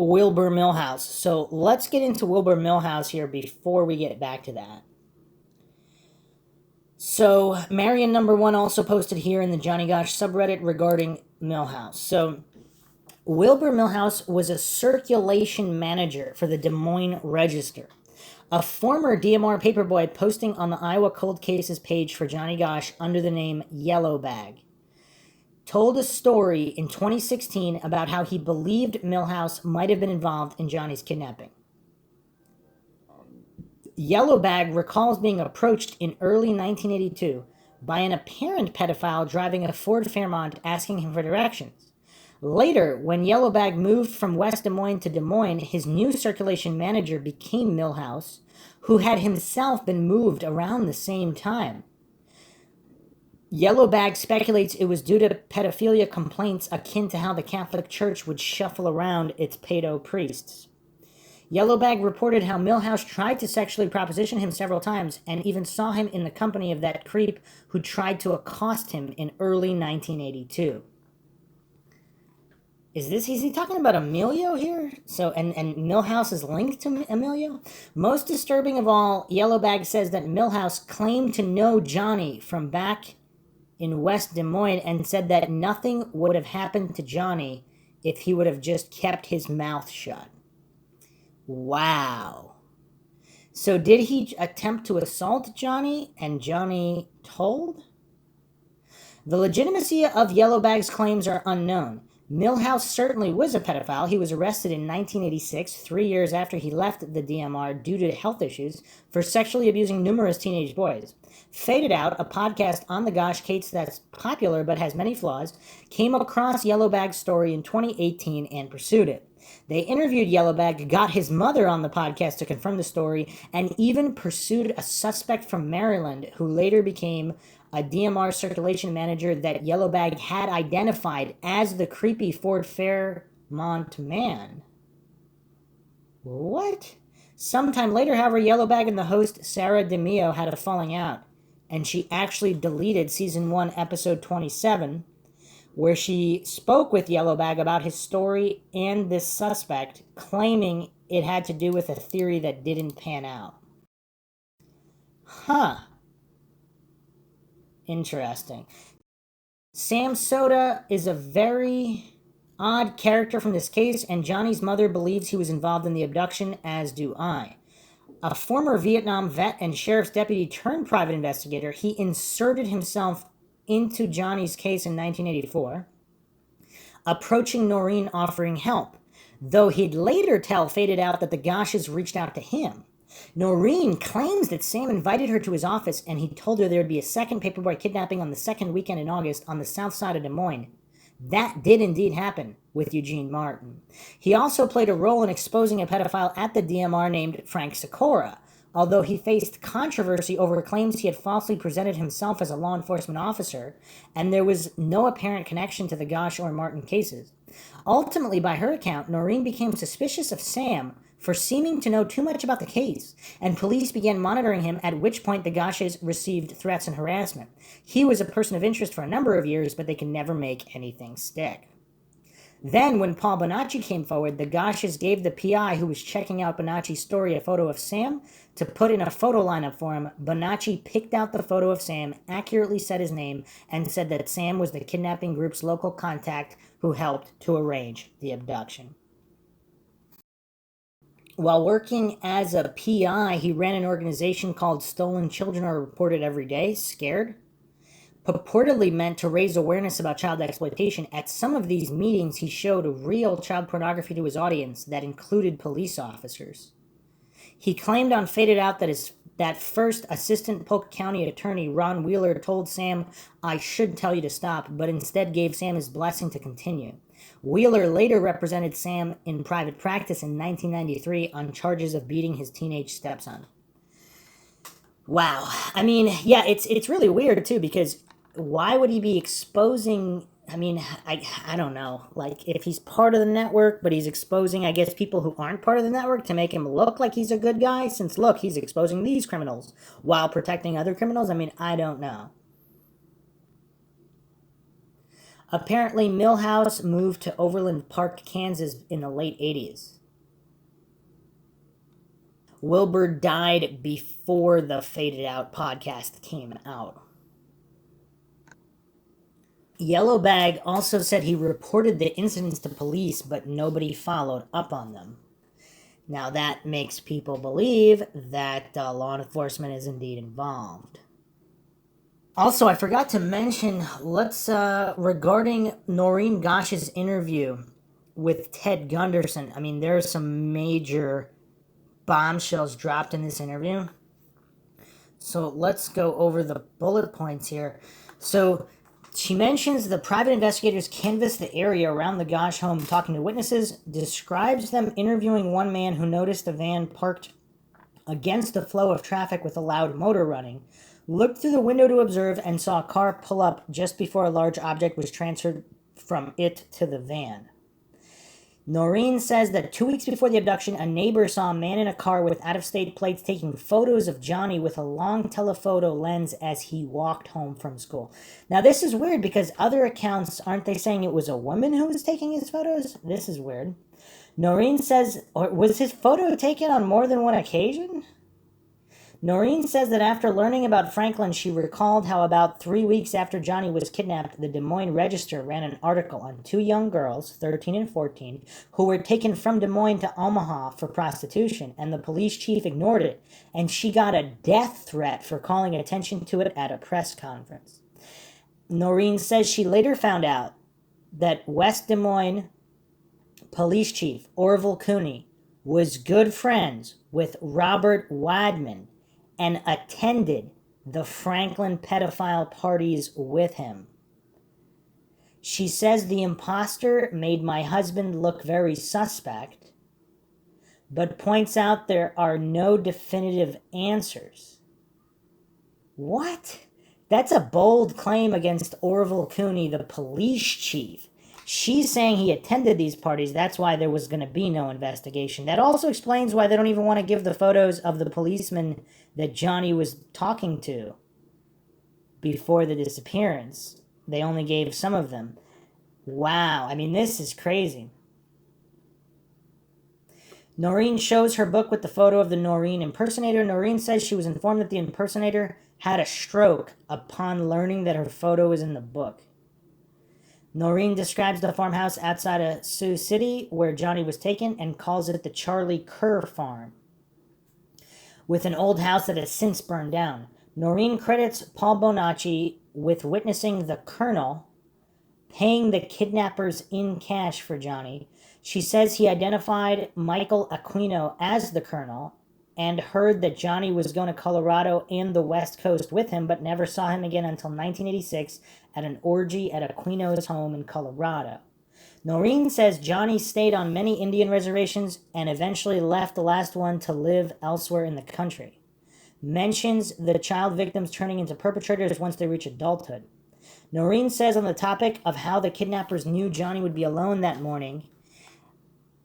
Wilbur Millhouse. So let's get into Wilbur Millhouse here before we get back to that. So Marion number 1 also posted here in the Johnny Gosch subreddit regarding Millhouse. So Wilbur Millhouse was a circulation manager for the Des Moines Register, a former DMR paperboy posting on the Iowa Cold Cases page for Johnny Gosch under the name Yellow Bag. Told a story in 2016 about how he believed Millhouse might have been involved in Johnny's kidnapping. Yellowbag recalls being approached in early 1982 by an apparent pedophile driving a Ford Fairmont asking him for directions. Later, when Yellowbag moved from West Des Moines to Des Moines, his new circulation manager became Millhouse, who had himself been moved around the same time. Yellowbag speculates it was due to pedophilia complaints akin to how the Catholic Church would shuffle around its pedo priests. Yellowbag reported how Millhouse tried to sexually proposition him several times and even saw him in the company of that creep who tried to accost him in early 1982. Is he talking about Emilio here? So, and Millhouse is linked to Emilio? Most disturbing of all, Yellowbag says that Millhouse claimed to know Johnny from back in West Des Moines and said that nothing would have happened to Johnny if he would have just kept his mouth shut. Wow. So did he attempt to assault Johnny and Johnny told? The legitimacy of Yellowbag's claims are unknown. Millhouse certainly was a pedophile. He was arrested in 1986, 3 years after he left the DMR due to health issues, for sexually abusing numerous teenage boys. Faded Out, a podcast on the Gosh case that's popular but has many flaws, came across Yellowbag's story in 2018 and pursued it. They interviewed Yellowbag, got his mother on the podcast to confirm the story, and even pursued a suspect from Maryland who later became a DMR circulation manager that Yellowbag had identified as the creepy Ford Fairmont man. What? Sometime later, however, Yellowbag and the host Sarah DeMio had a falling out, and she actually deleted Season 1, Episode 27, where she spoke with Yellowbag about his story and this suspect, claiming it had to do with a theory that didn't pan out. Huh. Interesting. Sam Soda is a very odd character from this case, and Johnny's mother believes he was involved in the abduction, as do I. A former Vietnam vet and sheriff's deputy turned private investigator, he inserted himself into Johnny's case in 1984, approaching Noreen offering help, though he'd later tell Faded Out that the Goshes reached out to him. Noreen claims that Sam invited her to his office and he told her there would be a second paperboy kidnapping on the second weekend in August on the south side of Des Moines. That did indeed happen with Eugene Martin. He also played a role in exposing a pedophile at the DMR named Frank Sikora, although he faced controversy over claims he had falsely presented himself as a law enforcement officer, and there was no apparent connection to the Gosh or Martin cases. Ultimately, by her account, Noreen became suspicious of Sam for seeming to know too much about the case, and police began monitoring him, at which point the Goshes received threats and harassment. He was a person of interest for a number of years, but they could never make anything stick. Then, when Paul Bonacci came forward, the Goshes gave the PI who was checking out Bonacci's story a photo of Sam to put in a photo lineup for him. Bonacci picked out the photo of Sam, accurately said his name, and said that Sam was the kidnapping group's local contact who helped to arrange the abduction. While working as a PI, he ran an organization called Stolen Children Are Reported Every Day, Scared, purportedly meant to raise awareness about child exploitation. At some of these meetings, he showed real child pornography to his audience that included police officers. He claimed on Faded Out that first assistant Polk County attorney Ron Wheeler told Sam, "I should tell you to stop," but instead gave Sam his blessing to continue. Wheeler later represented Sam in private practice in 1993 on charges of beating his teenage stepson. Wow. I mean, yeah, it's really weird too, because why would he be exposing? I mean, I don't know. Like, if he's part of the network, but he's exposing, I guess, people who aren't part of the network to make him look like he's a good guy, since, look, he's exposing these criminals while protecting other criminals. I mean, I don't know. Apparently, Millhouse moved to Overland Park, Kansas in the late 80s. Wilbur died before the Faded Out podcast came out. Yellowbag also said he reported the incidents to police, but nobody followed up on them. Now that makes people believe that law enforcement is indeed involved. Also, I forgot to mention, regarding Noreen Gosh's interview with Ted Gunderson. I mean, there are some major bombshells dropped in this interview. So let's go over the bullet points here. So she mentions the private investigators canvassed the area around the Gosh home talking to witnesses, describes them interviewing one man who noticed a van parked against the flow of traffic with a loud motor running, looked through the window to observe, and saw a car pull up just before a large object was transferred from it to the van. Noreen says that 2 weeks before the abduction, a neighbor saw a man in a car with out-of-state plates taking photos of Johnny with a long telephoto lens as he walked home from school. Now, this is weird because other accounts, aren't they saying it was a woman who was taking his photos? This is weird. Noreen says, or was his photo taken on more than one occasion? Noreen says that after learning about Franklin, she recalled how about 3 weeks after Johnny was kidnapped, the Des Moines Register ran an article on two young girls, 13 and 14, who were taken from Des Moines to Omaha for prostitution, and the police chief ignored it, and she got a death threat for calling attention to it at a press conference. Noreen says she later found out that West Des Moines police chief Orville Cooney was good friends with Robert Wadman and attended the Franklin pedophile parties with him. She says the imposter made my husband look very suspect, but points out there are no definitive answers. What? That's a bold claim against Orville Cooney, the police chief. She's saying he attended these parties. That's why there was going to be no investigation. That also explains why they don't even want to give the photos of the policeman that Johnny was talking to before the disappearance. They only gave some of them. Wow. I mean, this is crazy. Noreen shows her book with the photo of the Noreen impersonator. Noreen says she was informed that the impersonator had a stroke upon learning that her photo was in the book. Noreen describes the farmhouse outside of Sioux City where Johnny was taken and calls it the Charlie Kerr Farm, with an old house that has since burned down. Noreen credits Paul Bonacci with witnessing the Colonel paying the kidnappers in cash for Johnny. She says he identified Michael Aquino as the Colonel and heard that Johnny was going to Colorado and the West Coast with him, but never saw him again until 1986 at an orgy at Aquino's home in Colorado. Noreen says Johnny stayed on many Indian reservations and eventually left the last one to live elsewhere in the country. Mentions the child victims turning into perpetrators once they reach adulthood. Noreen says on the topic of how the kidnappers knew Johnny would be alone that morning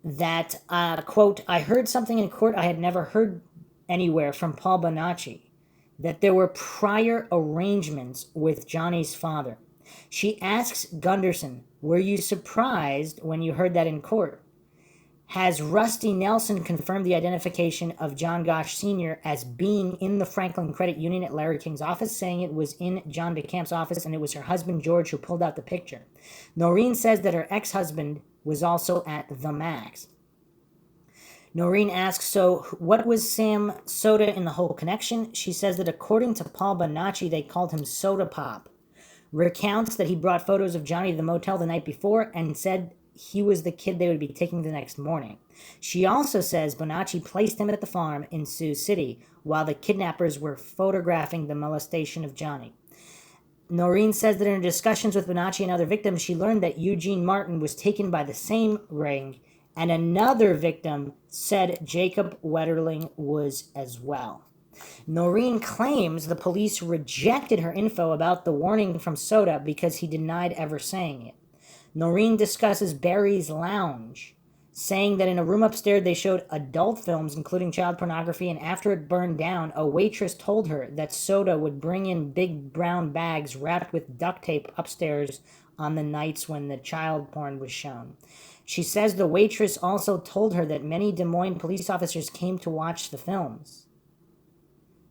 that, quote, I heard something in court I had never heard anywhere from Paul Bonacci, that there were prior arrangements with Johnny's father. She asks Gunderson, were you surprised when you heard that in court? Has Rusty Nelson confirmed the identification of John Gosch Sr. as being in the Franklin Credit Union at Larry King's office, saying it was in John DeCamp's office and it was her husband George who pulled out the picture. Noreen says that her ex-husband was also at the Max. Noreen asks, so what was Sam Soda in the whole connection? She says that according to Paul Bonacci, they called him Soda Pop. Recounts that he brought photos of Johnny to the motel the night before and said he was the kid they would be taking the next morning. She also says Bonacci placed him at the farm in Sioux City while the kidnappers were photographing the molestation of Johnny. Noreen says that in her discussions with Bonacci and other victims, she learned that Eugene Martin was taken by the same ring, and another victim said Jacob Wetterling was as well. Noreen claims the police rejected her info about the warning from Soda because he denied ever saying it. Noreen discusses Barry's Lounge, saying that in a room upstairs they showed adult films, including child pornography, and after it burned down, a waitress told her that Soda would bring in big brown bags wrapped with duct tape upstairs on the nights when the child porn was shown. She says the waitress also told her that many Des Moines police officers came to watch the films.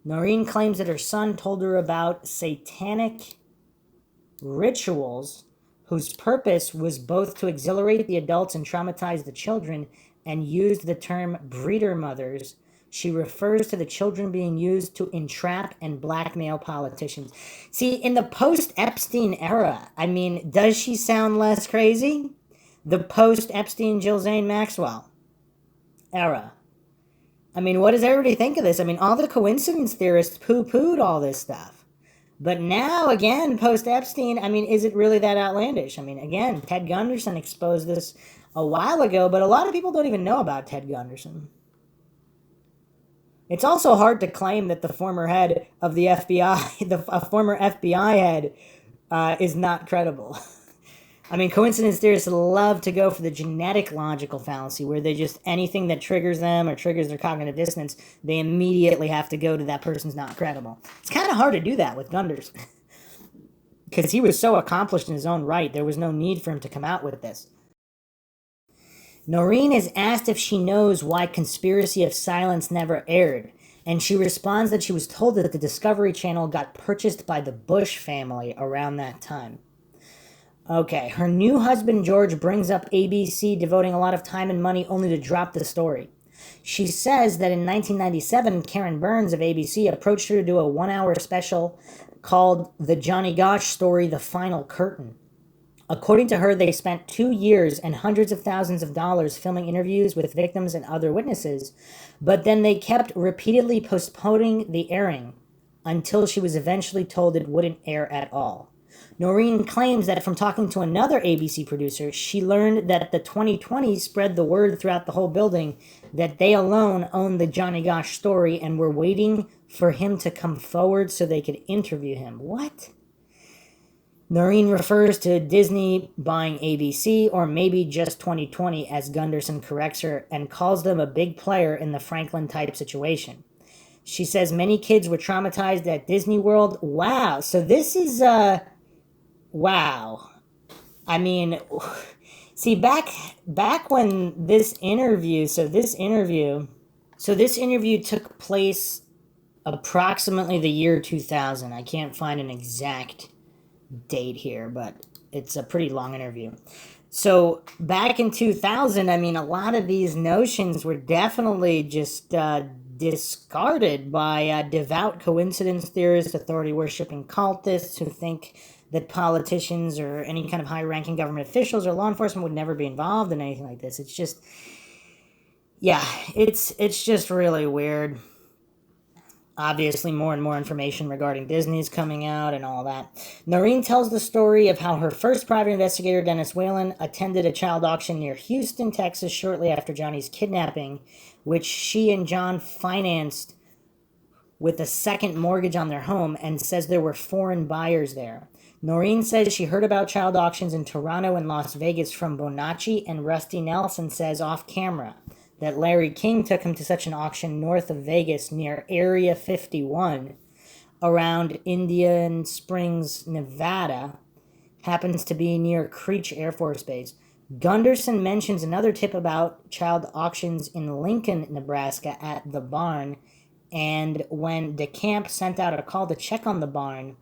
Noreen claims that her son told her about satanic rituals whose purpose was both to exhilarate the adults and traumatize the children, and used the term breeder mothers. She refers to the children being used to entrap and blackmail politicians. See, in the post-Epstein era, I mean, does she sound less crazy? The post-Epstein Jill Zane Maxwell era. I mean, what does everybody think of this? I mean, all the coincidence theorists poo-pooed all this stuff. But now, again, post-Epstein, I mean, is it really that outlandish? I mean, again, Ted Gunderson exposed this a while ago, but a lot of people don't even know about Ted Gunderson. It's also hard to claim that the former head of the FBI, a former FBI head, is not credible. I mean, coincidence theorists love to go for the genetic logical fallacy, where they just, anything that triggers them or triggers their cognitive dissonance, they immediately have to go to that person's not credible. It's kind of hard to do that with Gunderson, because he was so accomplished in his own right, there was no need for him to come out with this. Noreen is asked if she knows why Conspiracy of Silence never aired, and she responds that she was told that the Discovery Channel got purchased by the Bush family around that time. Okay, her new husband George brings up ABC devoting a lot of time and money only to drop the story. She says that in 1997, Karen Burns of ABC approached her to do a 1-hour special called The Johnny Gosch Story, The Final Curtain. According to her, they spent 2 years and hundreds of thousands of dollars filming interviews with victims and other witnesses, but then they kept repeatedly postponing the airing until she was eventually told it wouldn't air at all. Noreen claims that from talking to another ABC producer, she learned that the 2020s spread the word throughout the whole building that they alone owned the Johnny Gosch story and were waiting for him to come forward so they could interview him. What? Noreen refers to Disney buying ABC, or maybe just 2020, as Gunderson corrects her, and calls them a big player in the Franklin-type situation. She says many kids were traumatized at Disney World. Wow, so this is, wow. I mean, see, back when this interview took place approximately the year 2000. I can't find an exact date here, but it's a pretty long interview. So back in 2000, I mean, a lot of these notions were definitely just discarded by devout coincidence theorists, authority-worshipping cultists who think that politicians or any kind of high-ranking government officials or law enforcement would never be involved in anything like this. It's just, yeah, it's just really weird. obviously more and more information regarding Disney's coming out and all that. Noreen tells the story of how her first private investigator, Dennis Whalen, attended a child auction near Houston, Texas, shortly after Johnny's kidnapping, which she and John financed with a second mortgage on their home, and says there were foreign buyers there. Noreen says she heard about child auctions in Toronto and Las Vegas from Bonacci, and Rusty Nelson says off camera that Larry King took him to such an auction north of Vegas near Area 51 around Indian Springs, Nevada. Happens to be near Creech Air Force Base. Gunderson mentions another tip about child auctions in Lincoln, Nebraska at the barn, and when DeCamp sent out a call to check on the barn,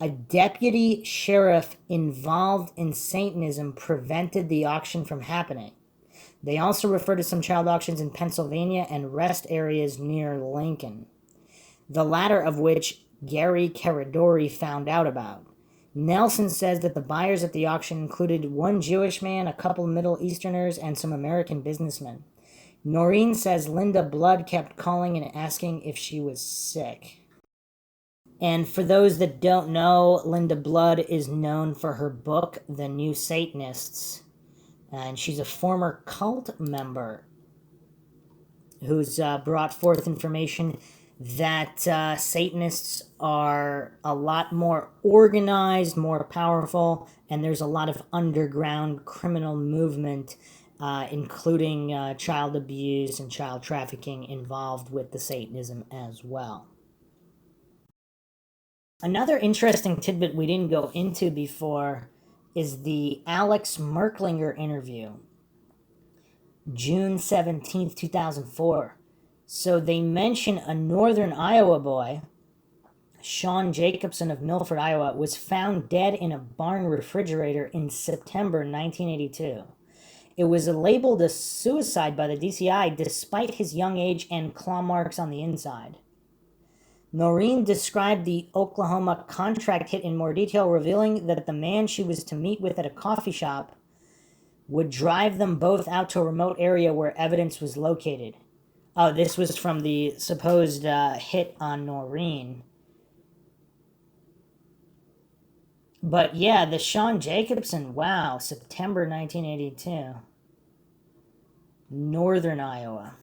a deputy sheriff involved in Satanism prevented the auction from happening. They also refer to some child auctions in Pennsylvania and rest areas near Lincoln, the latter of which Gary Caradori found out about. Nelson says that the buyers at the auction included one Jewish man, a couple Middle Easterners, and some American businessmen. Noreen says Linda Blood kept calling and asking if she was sick. And for those that don't know, Linda Blood is known for her book, The New Satanists. And she's a former cult member who's brought forth information that Satanists are a lot more organized, more powerful, and there's a lot of underground criminal movement, including child abuse and child trafficking involved with the Satanism as well. Another interesting tidbit we didn't go into before is the Alex Merklinger interview, June 17th, 2004. So they mention a northern Iowa boy, Shawn Jacobson of Milford, Iowa, was found dead in a barn refrigerator in September 1982. It was labeled a suicide by the DCI despite his young age and claw marks on the inside. Noreen described the Oklahoma contract hit in more detail, revealing that the man she was to meet with at a coffee shop would drive them both out to a remote area where evidence was located. Oh, this was from the supposed hit on Noreen. But yeah, the Shawn Jacobson, wow, September 1982. Northern Iowa.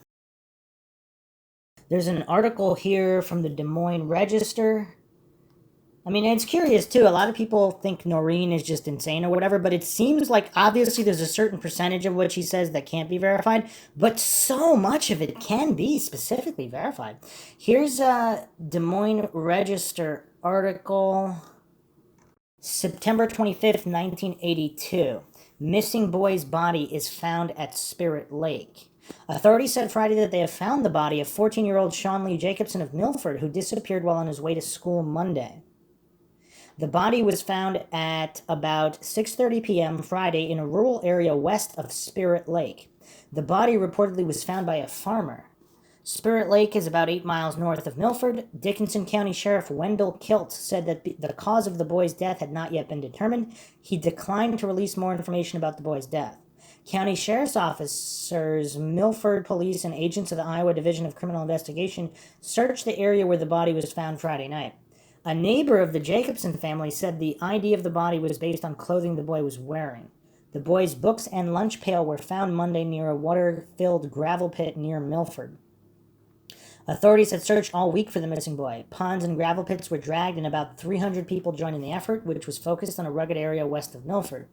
There's an article here from the Des Moines Register. I mean, it's curious too. A lot of people think Noreen is just insane or whatever, but it seems like obviously there's a certain percentage of what she says that can't be verified, but so much of it can be specifically verified. Here's a Des Moines Register article, September 25th, 1982. Missing boy's body is found at Spirit Lake. Authorities said Friday that they have found the body of 14-year-old Shawn Lee Jacobson of Milford, who disappeared while on his way to school Monday. The body was found at about 6:30 p.m. Friday in a rural area west of Spirit Lake. The body reportedly was found by a farmer. Spirit Lake is about 8 miles north of Milford. Dickinson County Sheriff Wendell Kilt said that the cause of the boy's death had not yet been determined. He declined to release more information about the boy's death. County Sheriff's officers, Milford Police, and agents of the Iowa Division of Criminal Investigation searched the area where the body was found Friday night. A neighbor of the Jacobson family said the ID of the body was based on clothing the boy was wearing. The boy's books and lunch pail were found Monday near a water-filled gravel pit near Milford. Authorities had searched all week for the missing boy. Ponds and gravel pits were dragged and about 300 people joined in the effort, which was focused on a rugged area west of Milford.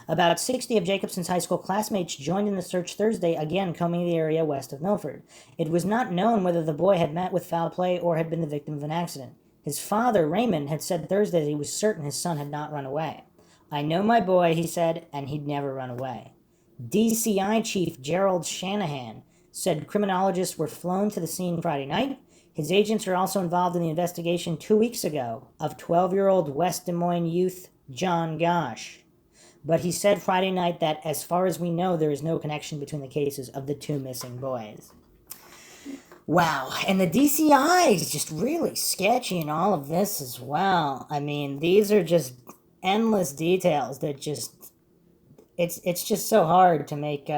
About 60 of Jacobson's high school classmates joined in the search Thursday, again combing the area west of Milford. It was not known whether the boy had met with foul play or had been the victim of an accident. His father, Raymond, had said Thursday that he was certain his son had not run away. "I know my boy," he said, "and he'd never run away." DCI Chief Gerald Shanahan said criminologists were flown to the scene Friday night. His agents were also involved in the investigation 2 weeks ago of 12-year-old West Des Moines youth John Gosh. But he said Friday night that, as far as we know, there is no connection between the cases of the two missing boys. Wow, and the DCI is just really sketchy in all of this as well. I mean, these are just endless details that just, it's just so hard to make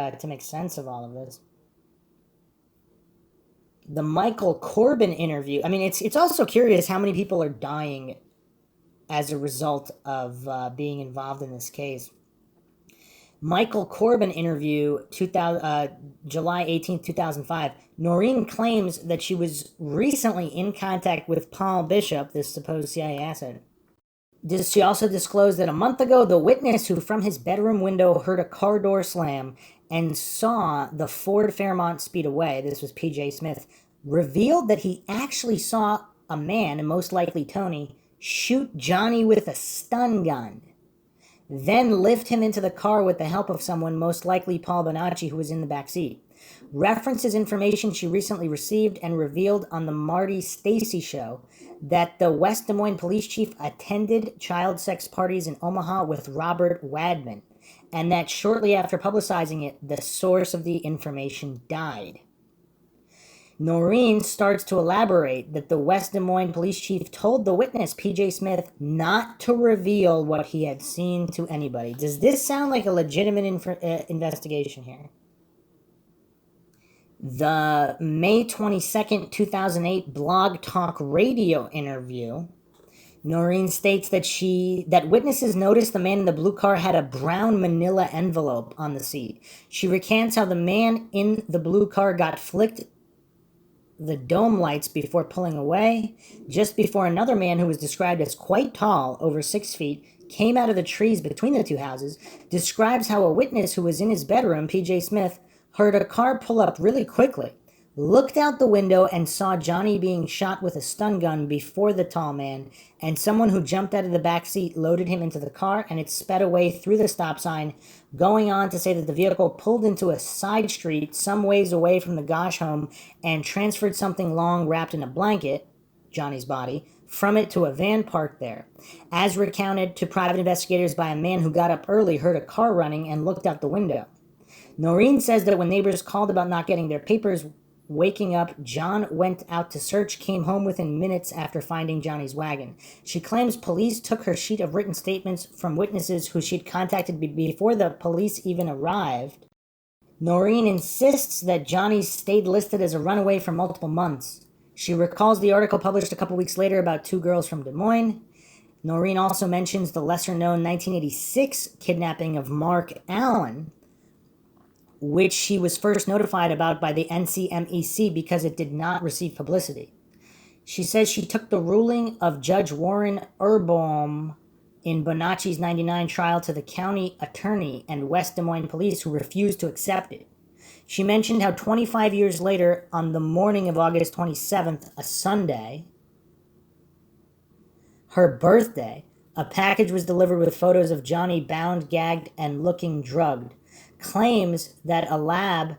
sense of all of this. The Michael Corbin interview. I mean, it's also curious how many people are dying as a result of being involved in this case. Michael Corbin interview, July 18th, 2005. Noreen claims that she was recently in contact with Paul Bishop, this supposed CIA asset. She also disclosed that a month ago, the witness who from his bedroom window heard a car door slam and saw the Ford Fairmont speed away, this was PJ Smith, revealed that he actually saw a man, and most likely Tony, shoot Johnny with a stun gun, then lift him into the car with the help of someone, most likely Paul Bonacci, who was in the back seat. References information she recently received and revealed on the Marty Stacy show that the West Des Moines police chief attended child sex parties in Omaha with Robert Wadman, and that shortly after publicizing it, the source of the information died. Noreen starts to elaborate that the West Des Moines police chief told the witness, PJ Smith, not to reveal what he had seen to anybody. Does this sound like a legitimate investigation here? The May 22nd, 2008 Blog Talk Radio interview, Noreen states that witnesses noticed the man in the blue car had a brown manila envelope on the seat. She recants how the man in the blue car got flicked the dome lights before pulling away, just before another man who was described as quite tall, over 6 feet, came out of the trees between the two houses, describes how a witness who was in his bedroom, PJ Smith, heard a car pull up really quickly, looked out the window and saw Johnny being shot with a stun gun before the tall man, and someone who jumped out of the back seat loaded him into the car and it sped away through the stop sign, going on to say that the vehicle pulled into a side street some ways away from the Gosh home and transferred something long wrapped in a blanket, Johnny's body, from it to a van parked there. As recounted to private investigators by a man who got up early, heard a car running, and looked out the window. Noreen says that when neighbors called about not getting their papers, waking up, John went out to search, came home within minutes after finding Johnny's wagon. She claims police took her sheet of written statements from witnesses who she'd contacted before the police even arrived. Noreen insists that Johnny stayed listed as a runaway for multiple months. She recalls the article published a couple weeks later about 2 girls from Des Moines. Noreen also mentions the lesser-known 1986 kidnapping of Mark Allen, which she was first notified about by the NCMEC because it did not receive publicity. She says she took the ruling of Judge Warren Erbaum in Bonacci's 1999 trial to the county attorney and West Des Moines police, who refused to accept it. She mentioned how 25 years later, on the morning of August 27th, a Sunday, her birthday, a package was delivered with photos of Johnny bound, gagged, and looking drugged. Claims that a lab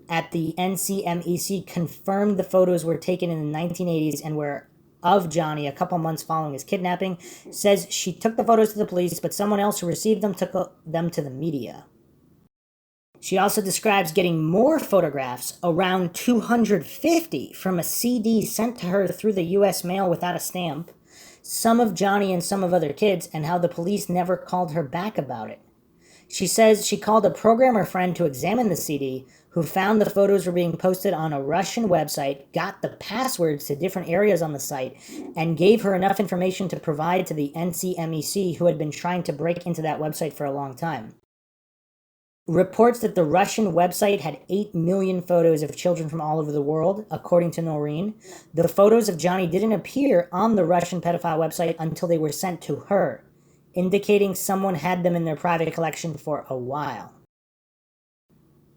at the NCMEC confirmed the photos were taken in the 1980s and were of Johnny a couple months following his kidnapping. Says she took the photos to the police, but someone else who received them took them to the media. She also describes getting more photographs, around 250, from a CD sent to her through the U.S. mail without a stamp, some of Johnny and some of other kids, and how the police never called her back about it. She says she called a programmer friend to examine the CD, who found the photos were being posted on a Russian website, got the passwords to different areas on the site, and gave her enough information to provide to the NCMEC, who had been trying to break into that website for a long time. Reports that the Russian website had 8 million photos of children from all over the world, according to Noreen. The photos of Johnny didn't appear on the Russian pedophile website until they were sent to her, indicating someone had them in their private collection for a while.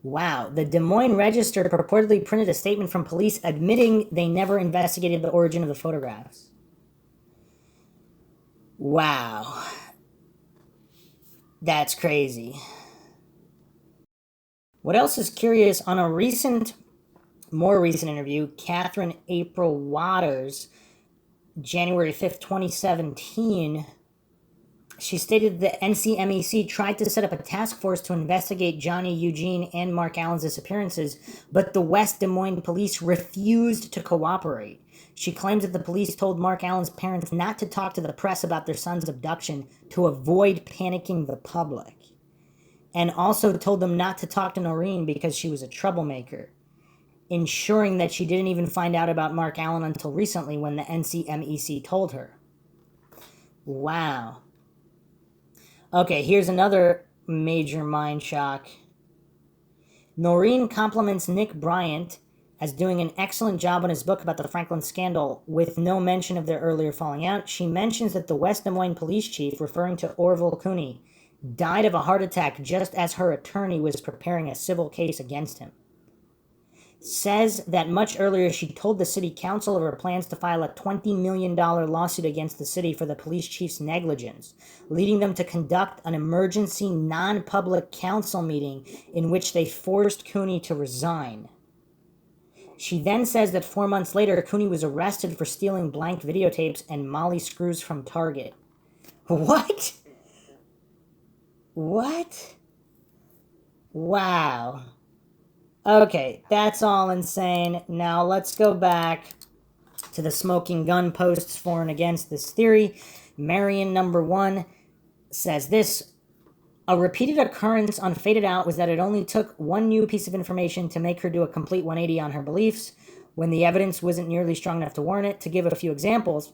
Wow, the Des Moines Register purportedly printed a statement from police admitting they never investigated the origin of the photographs. Wow. That's crazy. What else is curious, on a more recent interview, Catherine April Waters, January 5th, 2017, she stated the NCMEC tried to set up a task force to investigate Johnny, Eugene, and Mark Allen's disappearances, but the West Des Moines police refused to cooperate. She claims that the police told Mark Allen's parents not to talk to the press about their son's abduction to avoid panicking the public, and also told them not to talk to Noreen because she was a troublemaker. ensuring that she didn't even find out about Mark Allen until recently when the NCMEC told her. Wow. Okay, here's another major mind shock. Noreen compliments Nick Bryant as doing an excellent job on his book about the Franklin scandal with no mention of their earlier falling out. She mentions that the West Des Moines police chief, referring to Orville Cooney, died of a heart attack just as her attorney was preparing a civil case against him. Says that much earlier she told the city council of her plans to file a $20 million lawsuit against the city for the police chief's negligence, leading them to conduct an emergency non-public council meeting in which they forced Cooney to resign. She then says that 4 months later, Cooney was arrested for stealing blank videotapes and Molly screws from Target. What? What? Wow. Okay, that's all insane. Now let's go back to the smoking gun posts for and against this theory. Marion number 1 says this: a repeated occurrence on Faded Out was that it only took one new piece of information to make her do a complete 180 on her beliefs when the evidence wasn't nearly strong enough to warrant it. To give a few examples,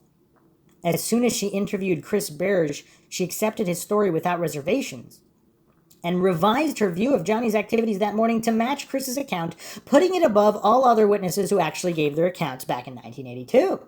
as soon as she interviewed Chris Berge, she accepted his story without reservations and revised her view of Johnny's activities that morning to match Chris's account, putting it above all other witnesses who actually gave their accounts back in 1982.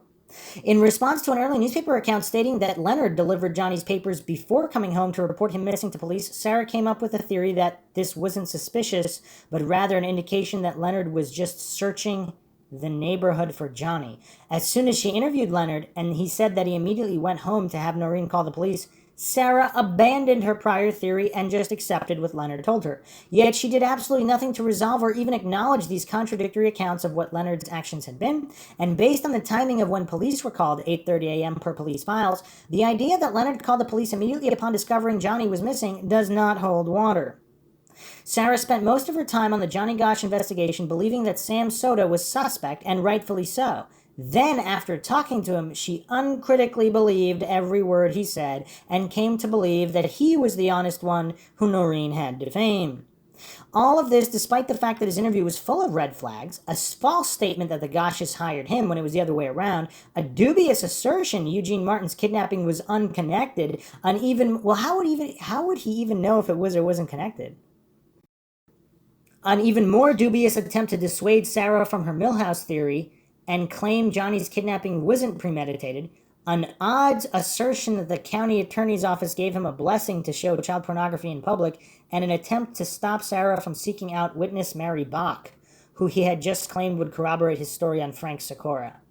In response to an early newspaper account stating that Leonard delivered Johnny's papers before coming home to report him missing to police, Sarah came up with a theory that this wasn't suspicious, but rather an indication that Leonard was just searching the neighborhood for Johnny. As soon as she interviewed Leonard, and he said that he immediately went home to have Noreen call the police, Sarah abandoned her prior theory and just accepted what Leonard told her. Yet she did absolutely nothing to resolve or even acknowledge these contradictory accounts of what Leonard's actions had been, and based on the timing of when police were called, 8:30 a.m. per police files, the idea that Leonard called the police immediately upon discovering Johnny was missing does not hold water. Sarah spent most of her time on the Johnny Gosch investigation believing that Sam Soda was suspect, and rightfully so. Then, after talking to him, she uncritically believed every word he said and came to believe that he was the honest one who Noreen had defamed. All of this despite the fact that his interview was full of red flags, a false statement that the Gosches hired him when it was the other way around, a dubious assertion Eugene Martin's kidnapping was unconnected, how would he even know if it was or wasn't connected? An even more dubious attempt to dissuade Sarah from her Millhouse theory and claim Johnny's kidnapping wasn't premeditated, an odd assertion that the county attorney's office gave him a blessing to show child pornography in public, and an attempt to stop Sarah from seeking out witness Mary Bach, who he had just claimed would corroborate his story on Frank Sikora.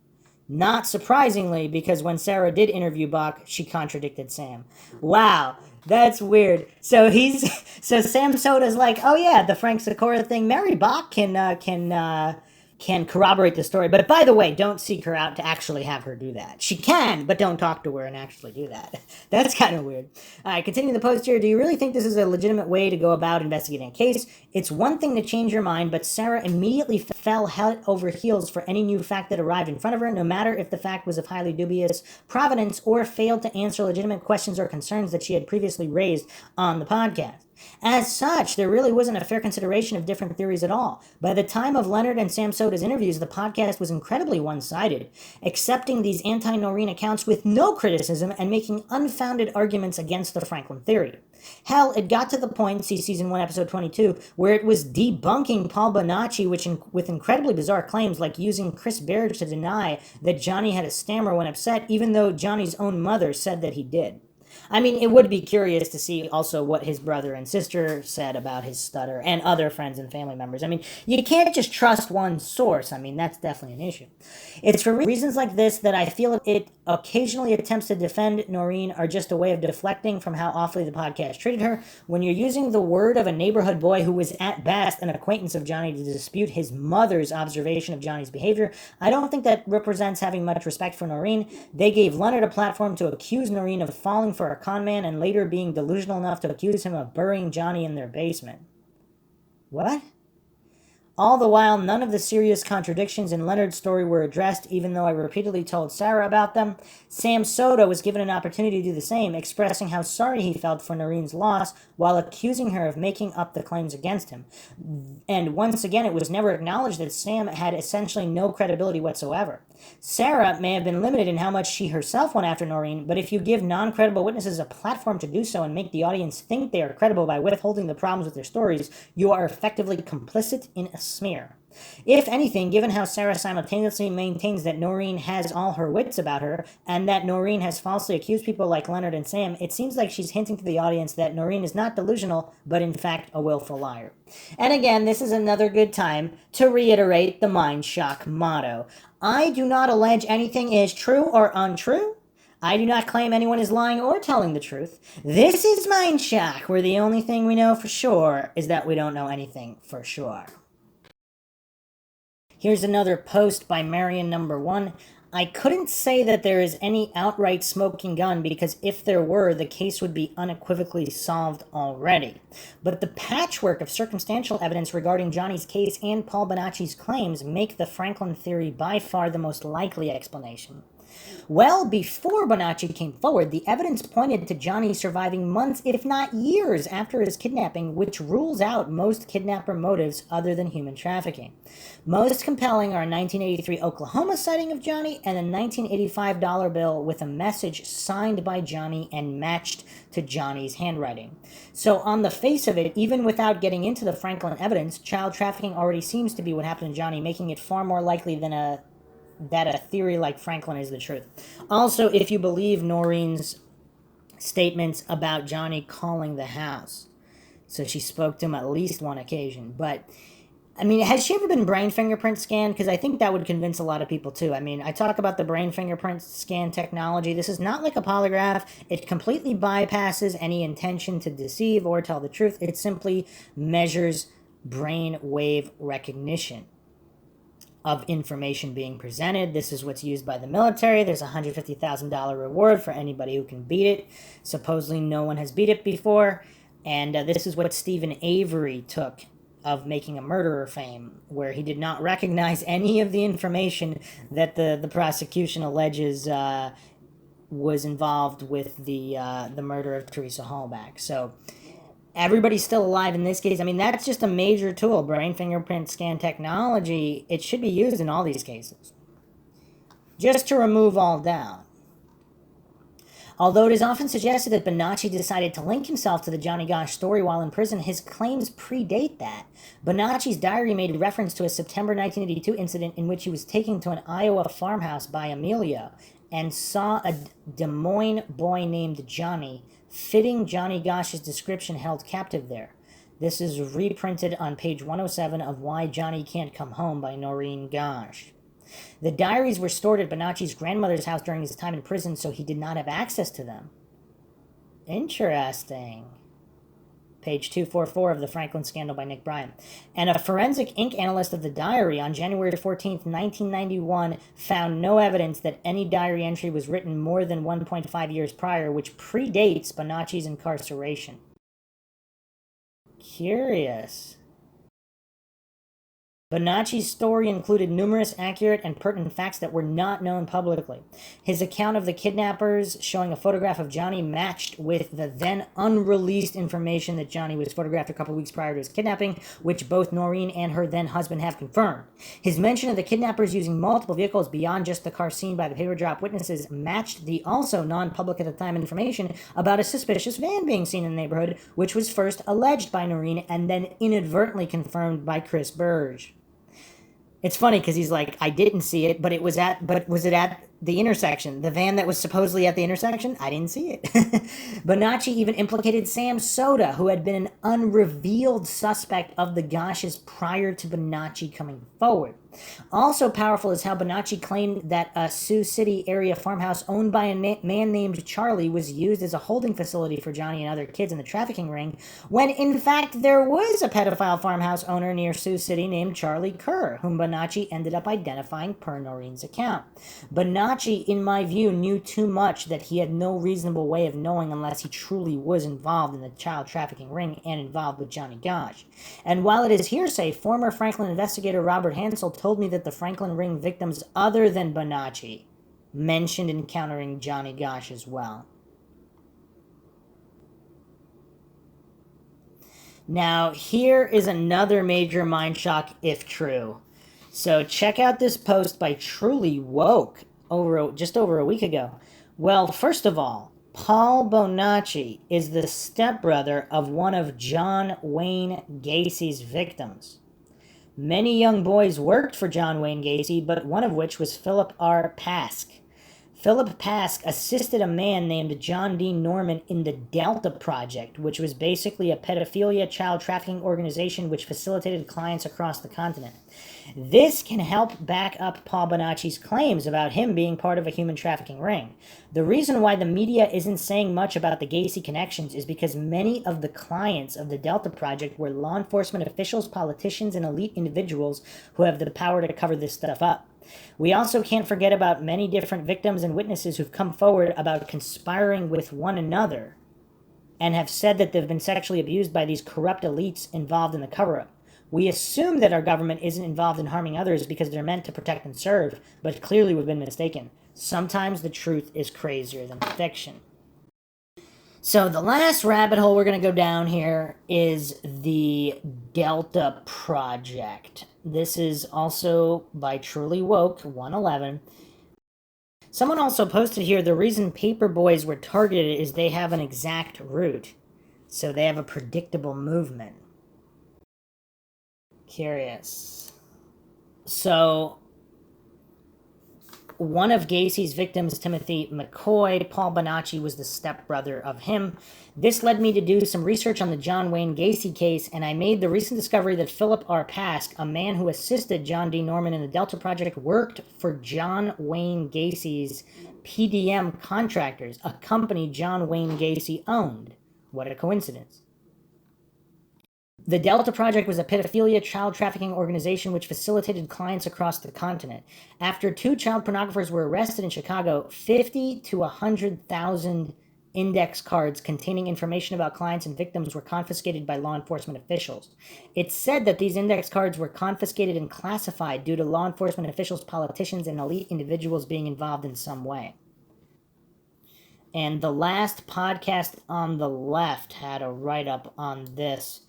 Not surprisingly, because when Sarah did interview Bach, she contradicted Sam. Wow, that's weird. So Sam Soda's like, oh yeah, the Frank Sikora thing, Mary Bach can corroborate the story. But by the way, don't seek her out to actually have her do that. She can, but don't talk to her and actually do that. That's kind of weird. All right, continuing the post here. Do you really think this is a legitimate way to go about investigating a case? It's one thing to change your mind, but Sarah immediately fell head over heels for any new fact that arrived in front of her, no matter if the fact was of highly dubious provenance or failed to answer legitimate questions or concerns that she had previously raised on the podcast. As such, there really wasn't a fair consideration of different theories at all. By the time of Leonard and Sam Soda's interviews, the podcast was incredibly one-sided, accepting these anti-Noreen accounts with no criticism and making unfounded arguments against the Franklin theory. Hell, it got to the point, see Season 1, Episode 22, where it was debunking Paul Bonacci with incredibly bizarre claims like using Chris Berge to deny that Johnny had a stammer when upset, even though Johnny's own mother said that he did. I mean, it would be curious to see also what his brother and sister said about his stutter and other friends and family members. I mean, you can't just trust one source. I mean, that's definitely an issue. It's for reasons like this that I feel it occasionally attempts to defend Noreen are just a way of deflecting from how awfully the podcast treated her. When you're using the word of a neighborhood boy who was at best an acquaintance of Johnny to dispute his mother's observation of Johnny's behavior, I don't think that represents having much respect for Noreen. They gave Leonard a platform to accuse Noreen of falling for a con man and later being delusional enough to accuse him of burying Johnny in their basement. What? All the while, none of the serious contradictions in Leonard's story were addressed, even though I repeatedly told Sarah about them. Sam Soda was given an opportunity to do the same, expressing how sorry he felt for Noreen's loss while accusing her of making up the claims against him. And once again, it was never acknowledged that Sam had essentially no credibility whatsoever. Sarah may have been limited in how much she herself went after Noreen, but if you give non-credible witnesses a platform to do so and make the audience think they are credible by withholding the problems with their stories, you are effectively complicit in a smear. If anything, given how Sarah simultaneously maintains that Noreen has all her wits about her, and that Noreen has falsely accused people like Leonard and Sam, it seems like she's hinting to the audience that Noreen is not delusional, but in fact a willful liar. And again, this is another good time to reiterate the Mindshock motto. I do not allege anything is true or untrue. I do not claim anyone is lying or telling the truth. This is Mindshock, where the only thing we know for sure is that we don't know anything for sure. Here's another post by Marion number 1. I couldn't say that there is any outright smoking gun because if there were, the case would be unequivocally solved already. But the patchwork of circumstantial evidence regarding Johnny's case and Paul Bonacci's claims make the Franklin theory by far the most likely explanation. Well before Bonacci came forward, the evidence pointed to Johnny surviving months, if not years, after his kidnapping, which rules out most kidnapper motives other than human trafficking. Most compelling are a 1983 Oklahoma sighting of Johnny and a 1985 dollar bill with a message signed by Johnny and matched to Johnny's handwriting. So on the face of it, even without getting into the Franklin evidence, child trafficking already seems to be what happened to Johnny, making it far more likely than that a theory like Franklin is the truth. Also, if you believe Noreen's statements about Johnny calling the house. So she spoke to him at least one occasion. But, I mean, has she ever been brain fingerprint scanned? Because I think that would convince a lot of people too. I mean, I talk about the brain fingerprint scan technology. This is not like a polygraph. It completely bypasses any intention to deceive or tell the truth. It simply measures brain wave recognition of information being presented. This is what's used by the military. There's a $150,000 reward for anybody who can beat it. Supposedly no one has beat it before. And this is what Stephen Avery took of Making a Murderer fame, where he did not recognize any of the information that the prosecution alleges was involved with the murder of Teresa Hallback. So everybody's still alive in this case. I mean, that's just a major tool. Brain fingerprint scan technology, it should be used in all these cases. Just to remove all doubt. Although it is often suggested that Bonacci decided to link himself to the Johnny Gosch story while in prison, his claims predate that. Bonacci's diary made reference to a September 1982 incident in which he was taken to an Iowa farmhouse by Emilio and saw a Des Moines boy named Johnny, fitting Johnny Gosch's description, held captive there. This is reprinted on page 107 of Why Johnny Can't Come Home by Noreen Gosh. The diaries were stored at Bonacci's grandmother's house during his time in prison, so he did not have access to them. Interesting. Page 244 of The Franklin Scandal by Nick Bryan. And a forensic ink analyst of the diary on January 14th, 1991 found no evidence that any diary entry was written more than 1.5 years prior, which predates Bonacci's incarceration. Curious. Bonacci's story included numerous accurate and pertinent facts that were not known publicly. His account of the kidnappers, showing a photograph of Johnny, matched with the then unreleased information that Johnny was photographed a couple weeks prior to his kidnapping, which both Noreen and her then husband have confirmed. His mention of the kidnappers using multiple vehicles beyond just the car seen by the paper drop witnesses matched the also non-public at the time information about a suspicious van being seen in the neighborhood, which was first alleged by Noreen and then inadvertently confirmed by Chris Burge. It's funny because he's like, I didn't see it, but was it at the intersection? The van that was supposedly at the intersection? I didn't see it. Bonacci even implicated Sam Soda, who had been an unrevealed suspect of the Goshes prior to Bonacci coming forward. Also powerful is how Bonacci claimed that a Sioux City area farmhouse owned by a man named Charlie was used as a holding facility for Johnny and other kids in the trafficking ring, when in fact there was a pedophile farmhouse owner near Sioux City named Charlie Kerr, whom Bonacci ended up identifying per Noreen's account. Bonacci, in my view, knew too much that he had no reasonable way of knowing unless he truly was involved in the child trafficking ring and involved with Johnny Gosch. And while it is hearsay, former Franklin investigator Robert Hansel told me that the Franklin ring victims other than Bonacci mentioned encountering Johnny Gosch as well. Now, here is another major mind shock if true. So check out this post by Truly Woke just over a week ago. Well, first of all, Paul Bonacci is the stepbrother of one of John Wayne Gacy's victims. Many young boys worked for John Wayne Gacy, but one of which was Philip R. Pask. Philip Pask assisted a man named John D. Norman in the Delta Project, which was basically a pedophilia child trafficking organization which facilitated clients across the continent. This can help back up Paul Bonacci's claims about him being part of a human trafficking ring. The reason why the media isn't saying much about the Gacy connections is because many of the clients of the Delta Project were law enforcement officials, politicians, and elite individuals who have the power to cover this stuff up. We also can't forget about many different victims and witnesses who've come forward about conspiring with one another and have said that they've been sexually abused by these corrupt elites involved in the cover-up. We assume that our government isn't involved in harming others because they're meant to protect and serve, but clearly we've been mistaken. Sometimes the truth is crazier than fiction. So the last rabbit hole we're going to go down here is the Delta Project. This is also by Truly Woke 111. Someone also posted here the reason paperboys were targeted is they have an exact route. So they have a predictable movement. Curious. So one of Gacy's victims, Timothy McCoy, Paul Bonacci was the stepbrother of him. This led me to do some research on the John Wayne Gacy case, and I made the recent discovery that Philip R. Pask, a man who assisted John D. Norman in the Delta Project, worked for John Wayne Gacy's PDM Contractors, a company John Wayne Gacy owned. What a coincidence. The Delta Project was a pedophilia child trafficking organization which facilitated clients across the continent. After 2 child pornographers were arrested in Chicago, 50 to 100,000 index cards containing information about clients and victims were confiscated by law enforcement officials. It's said that these index cards were confiscated and classified due to law enforcement officials, politicians, and elite individuals being involved in some way. And the last podcast on the left had a write-up on this.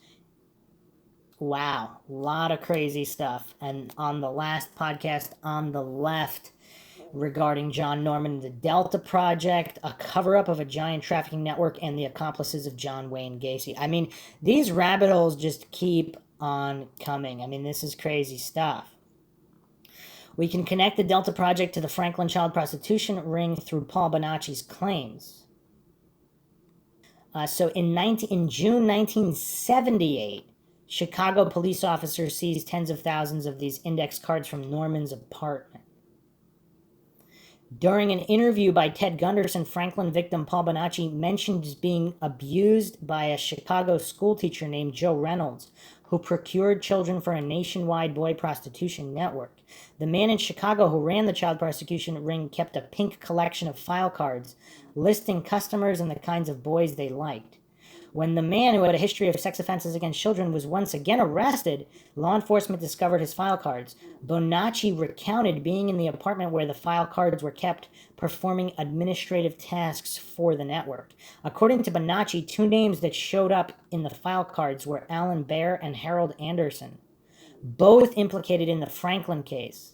Wow, a lot of crazy stuff. And on the last podcast on the left regarding John Norman and the Delta Project, a cover-up of a giant trafficking network, and the accomplices of John Wayne Gacy. I mean, these rabbit holes just keep on coming. I mean, this is crazy stuff. We can connect the Delta Project to the Franklin child prostitution ring through Paul Bonacci's claims. So in June 1978, Chicago police officers seized tens of thousands of these index cards from Norman's apartment. During an interview by Ted Gunderson, Franklin victim Paul Bonacci mentioned being abused by a Chicago schoolteacher named Joe Reynolds, who procured children for a nationwide boy prostitution network. The man in Chicago who ran the child prostitution ring kept a pink collection of file cards listing customers and the kinds of boys they liked. When the man who had a history of sex offenses against children was once again arrested, law enforcement discovered his file cards. Bonacci recounted being in the apartment where the file cards were kept, performing administrative tasks for the network. According to Bonacci, 2 names that showed up in the file cards were Alan Baer and Harold Anderson, both implicated in the Franklin case.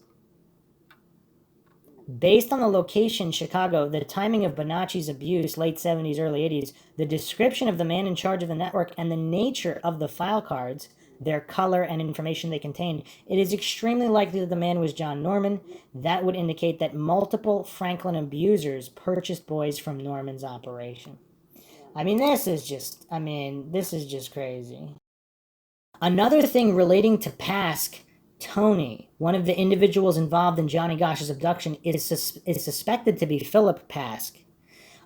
Based on the location, Chicago, the timing of Bonacci's abuse, late 70s, early 80s, the description of the man in charge of the network, and the nature of the file cards, their color and information they contained, it is extremely likely that the man was John Norman. That would indicate that multiple Franklin abusers purchased boys from Norman's operation. I mean, this is just crazy. Another thing relating to Pask Tony, one of the individuals involved in Johnny Gosch's abduction, is suspected to be Philip Pask.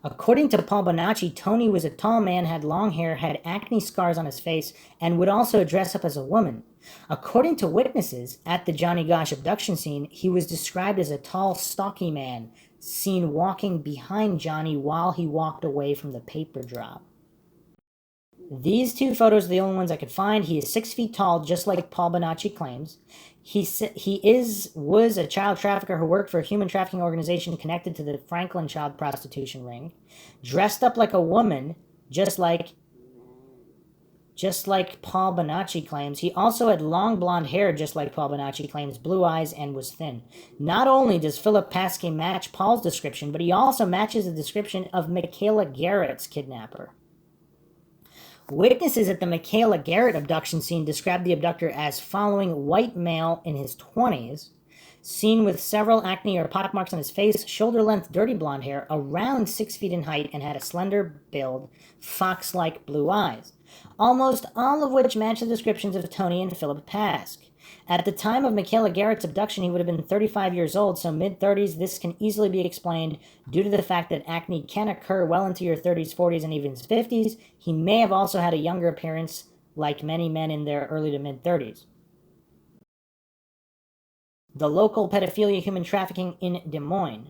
According to Paul Bonacci, Tony was a tall man, had long hair, had acne scars on his face, and would also dress up as a woman. According to witnesses at the Johnny Gosch abduction scene, he was described as a tall, stocky man, seen walking behind Johnny while he walked away from the paper drop. These two photos are the only ones I could find. He is 6 feet tall, just like Paul Bonacci claims. He was a child trafficker who worked for a human trafficking organization connected to the Franklin child prostitution ring, dressed up like a woman, just like Paul Bonacci claims. He also had long blonde hair, just like Paul Bonacci claims, blue eyes, and was thin. Not only does Philip Paske match Paul's description, but he also matches the description of Michaela Garrett's kidnapper. Witnesses at the Michaela Garrett abduction scene described the abductor as following white male in his 20s, seen with several acne or pockmarks on his face, shoulder-length dirty blonde hair, around 6 feet in height, and had a slender build, fox-like blue eyes, almost all of which match the descriptions of Tony and Philip Pask. At the time of Michaela Garrett's abduction, he would have been 35 years old, so mid-30s. This can easily be explained due to the fact that acne can occur well into your 30s, 40s, and even 50s. He may have also had a younger appearance, like many men in their early to mid-30s. The local pedophilia human trafficking in Des Moines.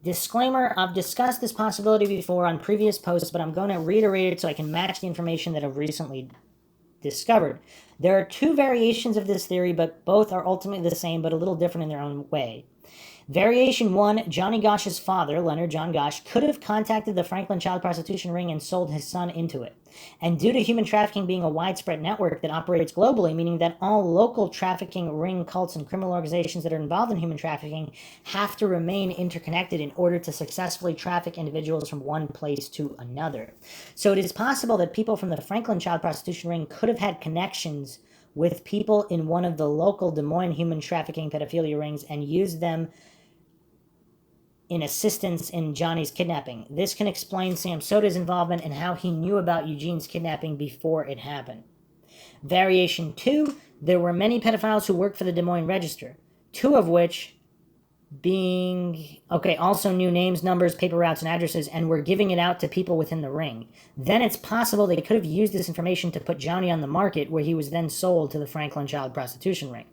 Disclaimer, I've discussed this possibility before on previous posts, but I'm going to reiterate it so I can match the information that I've recently discovered. There are two variations of this theory, but both are ultimately the same, but a little different in their own way. Variation 1, Johnny Gosch's father, Leonard John Gosh, could have contacted the Franklin child prostitution ring and sold his son into it. And due to human trafficking being a widespread network that operates globally, meaning that all local trafficking ring cults and criminal organizations that are involved in human trafficking have to remain interconnected in order to successfully traffic individuals from one place to another. So it is possible that people from the Franklin child prostitution ring could have had connections with people in one of the local Des Moines human trafficking pedophilia rings and used them in assistance in Johnny's kidnapping. This can explain Sam Soda's involvement and how he knew about Eugene's kidnapping before it happened. Variation 2, there were many pedophiles who worked for the Des Moines Register, two of which being, also knew names, numbers, paper routes, and addresses, and were giving it out to people within the ring. Then it's possible they could have used this information to put Johnny on the market, where he was then sold to the Franklin child prostitution ring.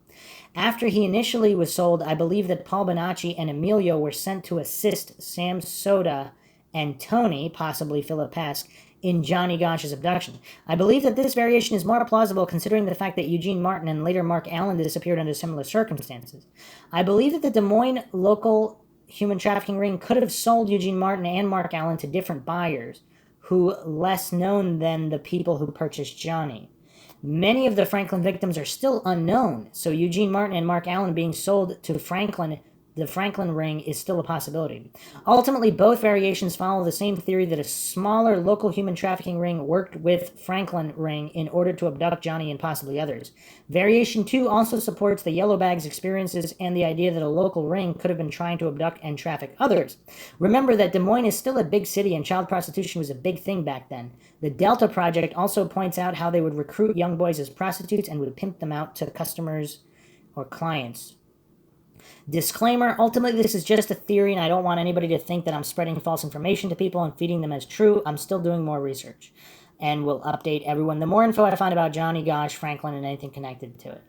After he initially was sold, I believe that Paul Bonacci and Emilio were sent to assist Sam Soda and Tony, possibly Philip Pask, in Johnny Gosch's abduction. I believe that this variation is more plausible considering the fact that Eugene Martin and later Mark Allen disappeared under similar circumstances. I believe that the Des Moines local human trafficking ring could have sold Eugene Martin and Mark Allen to different buyers, who less known than the people who purchased Johnny. Many of the Franklin victims are still unknown, so Eugene Martin and Mark Allen being sold to the Franklin ring is still a possibility. Ultimately, both variations follow the same theory that a smaller local human trafficking ring worked with Franklin ring in order to abduct Johnny and possibly others. Variation 2 also supports the Yellow Bag's experiences and the idea that a local ring could have been trying to abduct and traffic others. Remember that Des Moines is still a big city and child prostitution was a big thing back then. The Delta Project also points out how they would recruit young boys as prostitutes and would pimp them out to customers or clients. Disclaimer, ultimately this is just a theory and I don't want anybody to think that I'm spreading false information to people and feeding them as true. I'm still doing more research and will update everyone the more info I find about Johnny Gosh, Franklin, and anything connected to it.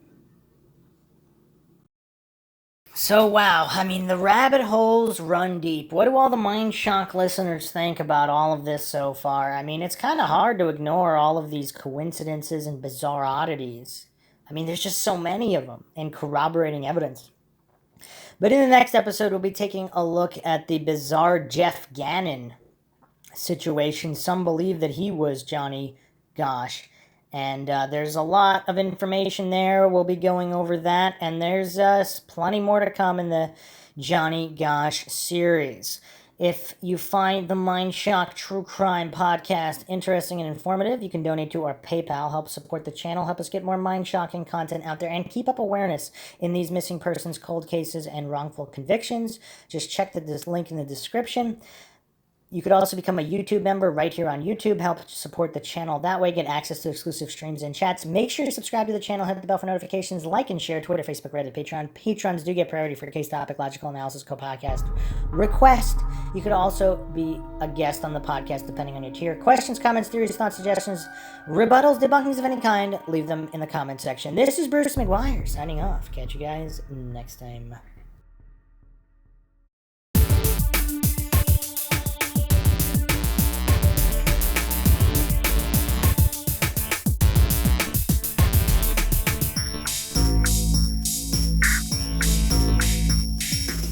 So wow, the rabbit holes run deep. What do all the Mindshock listeners think about all of this so far? It's kind of hard to ignore all of these coincidences and bizarre oddities. There's just so many of them and corroborating evidence. But in the next episode, we'll be taking a look at the bizarre Jeff Gannon situation. Some believe that he was Johnny Gosh. And there's a lot of information there. We'll be going over that. And there's plenty more to come in the Johnny Gosh series. If you find the Mindshock True Crime podcast interesting and informative, you can donate to our PayPal, help support the channel, help us get more mind-shocking content out there, and keep up awareness in these missing persons, cold cases, and wrongful convictions. Just check this link in the description. You could also become a YouTube member right here on YouTube, help support the channel that way, get access to exclusive streams and chats. Make sure to subscribe to the channel, hit the bell for notifications, like and share, Twitter, Facebook, Reddit, Patreon. Patrons do get priority for case topic, logical analysis, co-podcast request. You could also be a guest on the podcast depending on your tier. Questions, comments, theories, thoughts, suggestions, rebuttals, debunkings of any kind, leave them in the comment section. This is Bruce McGuire signing off. Catch you guys next time.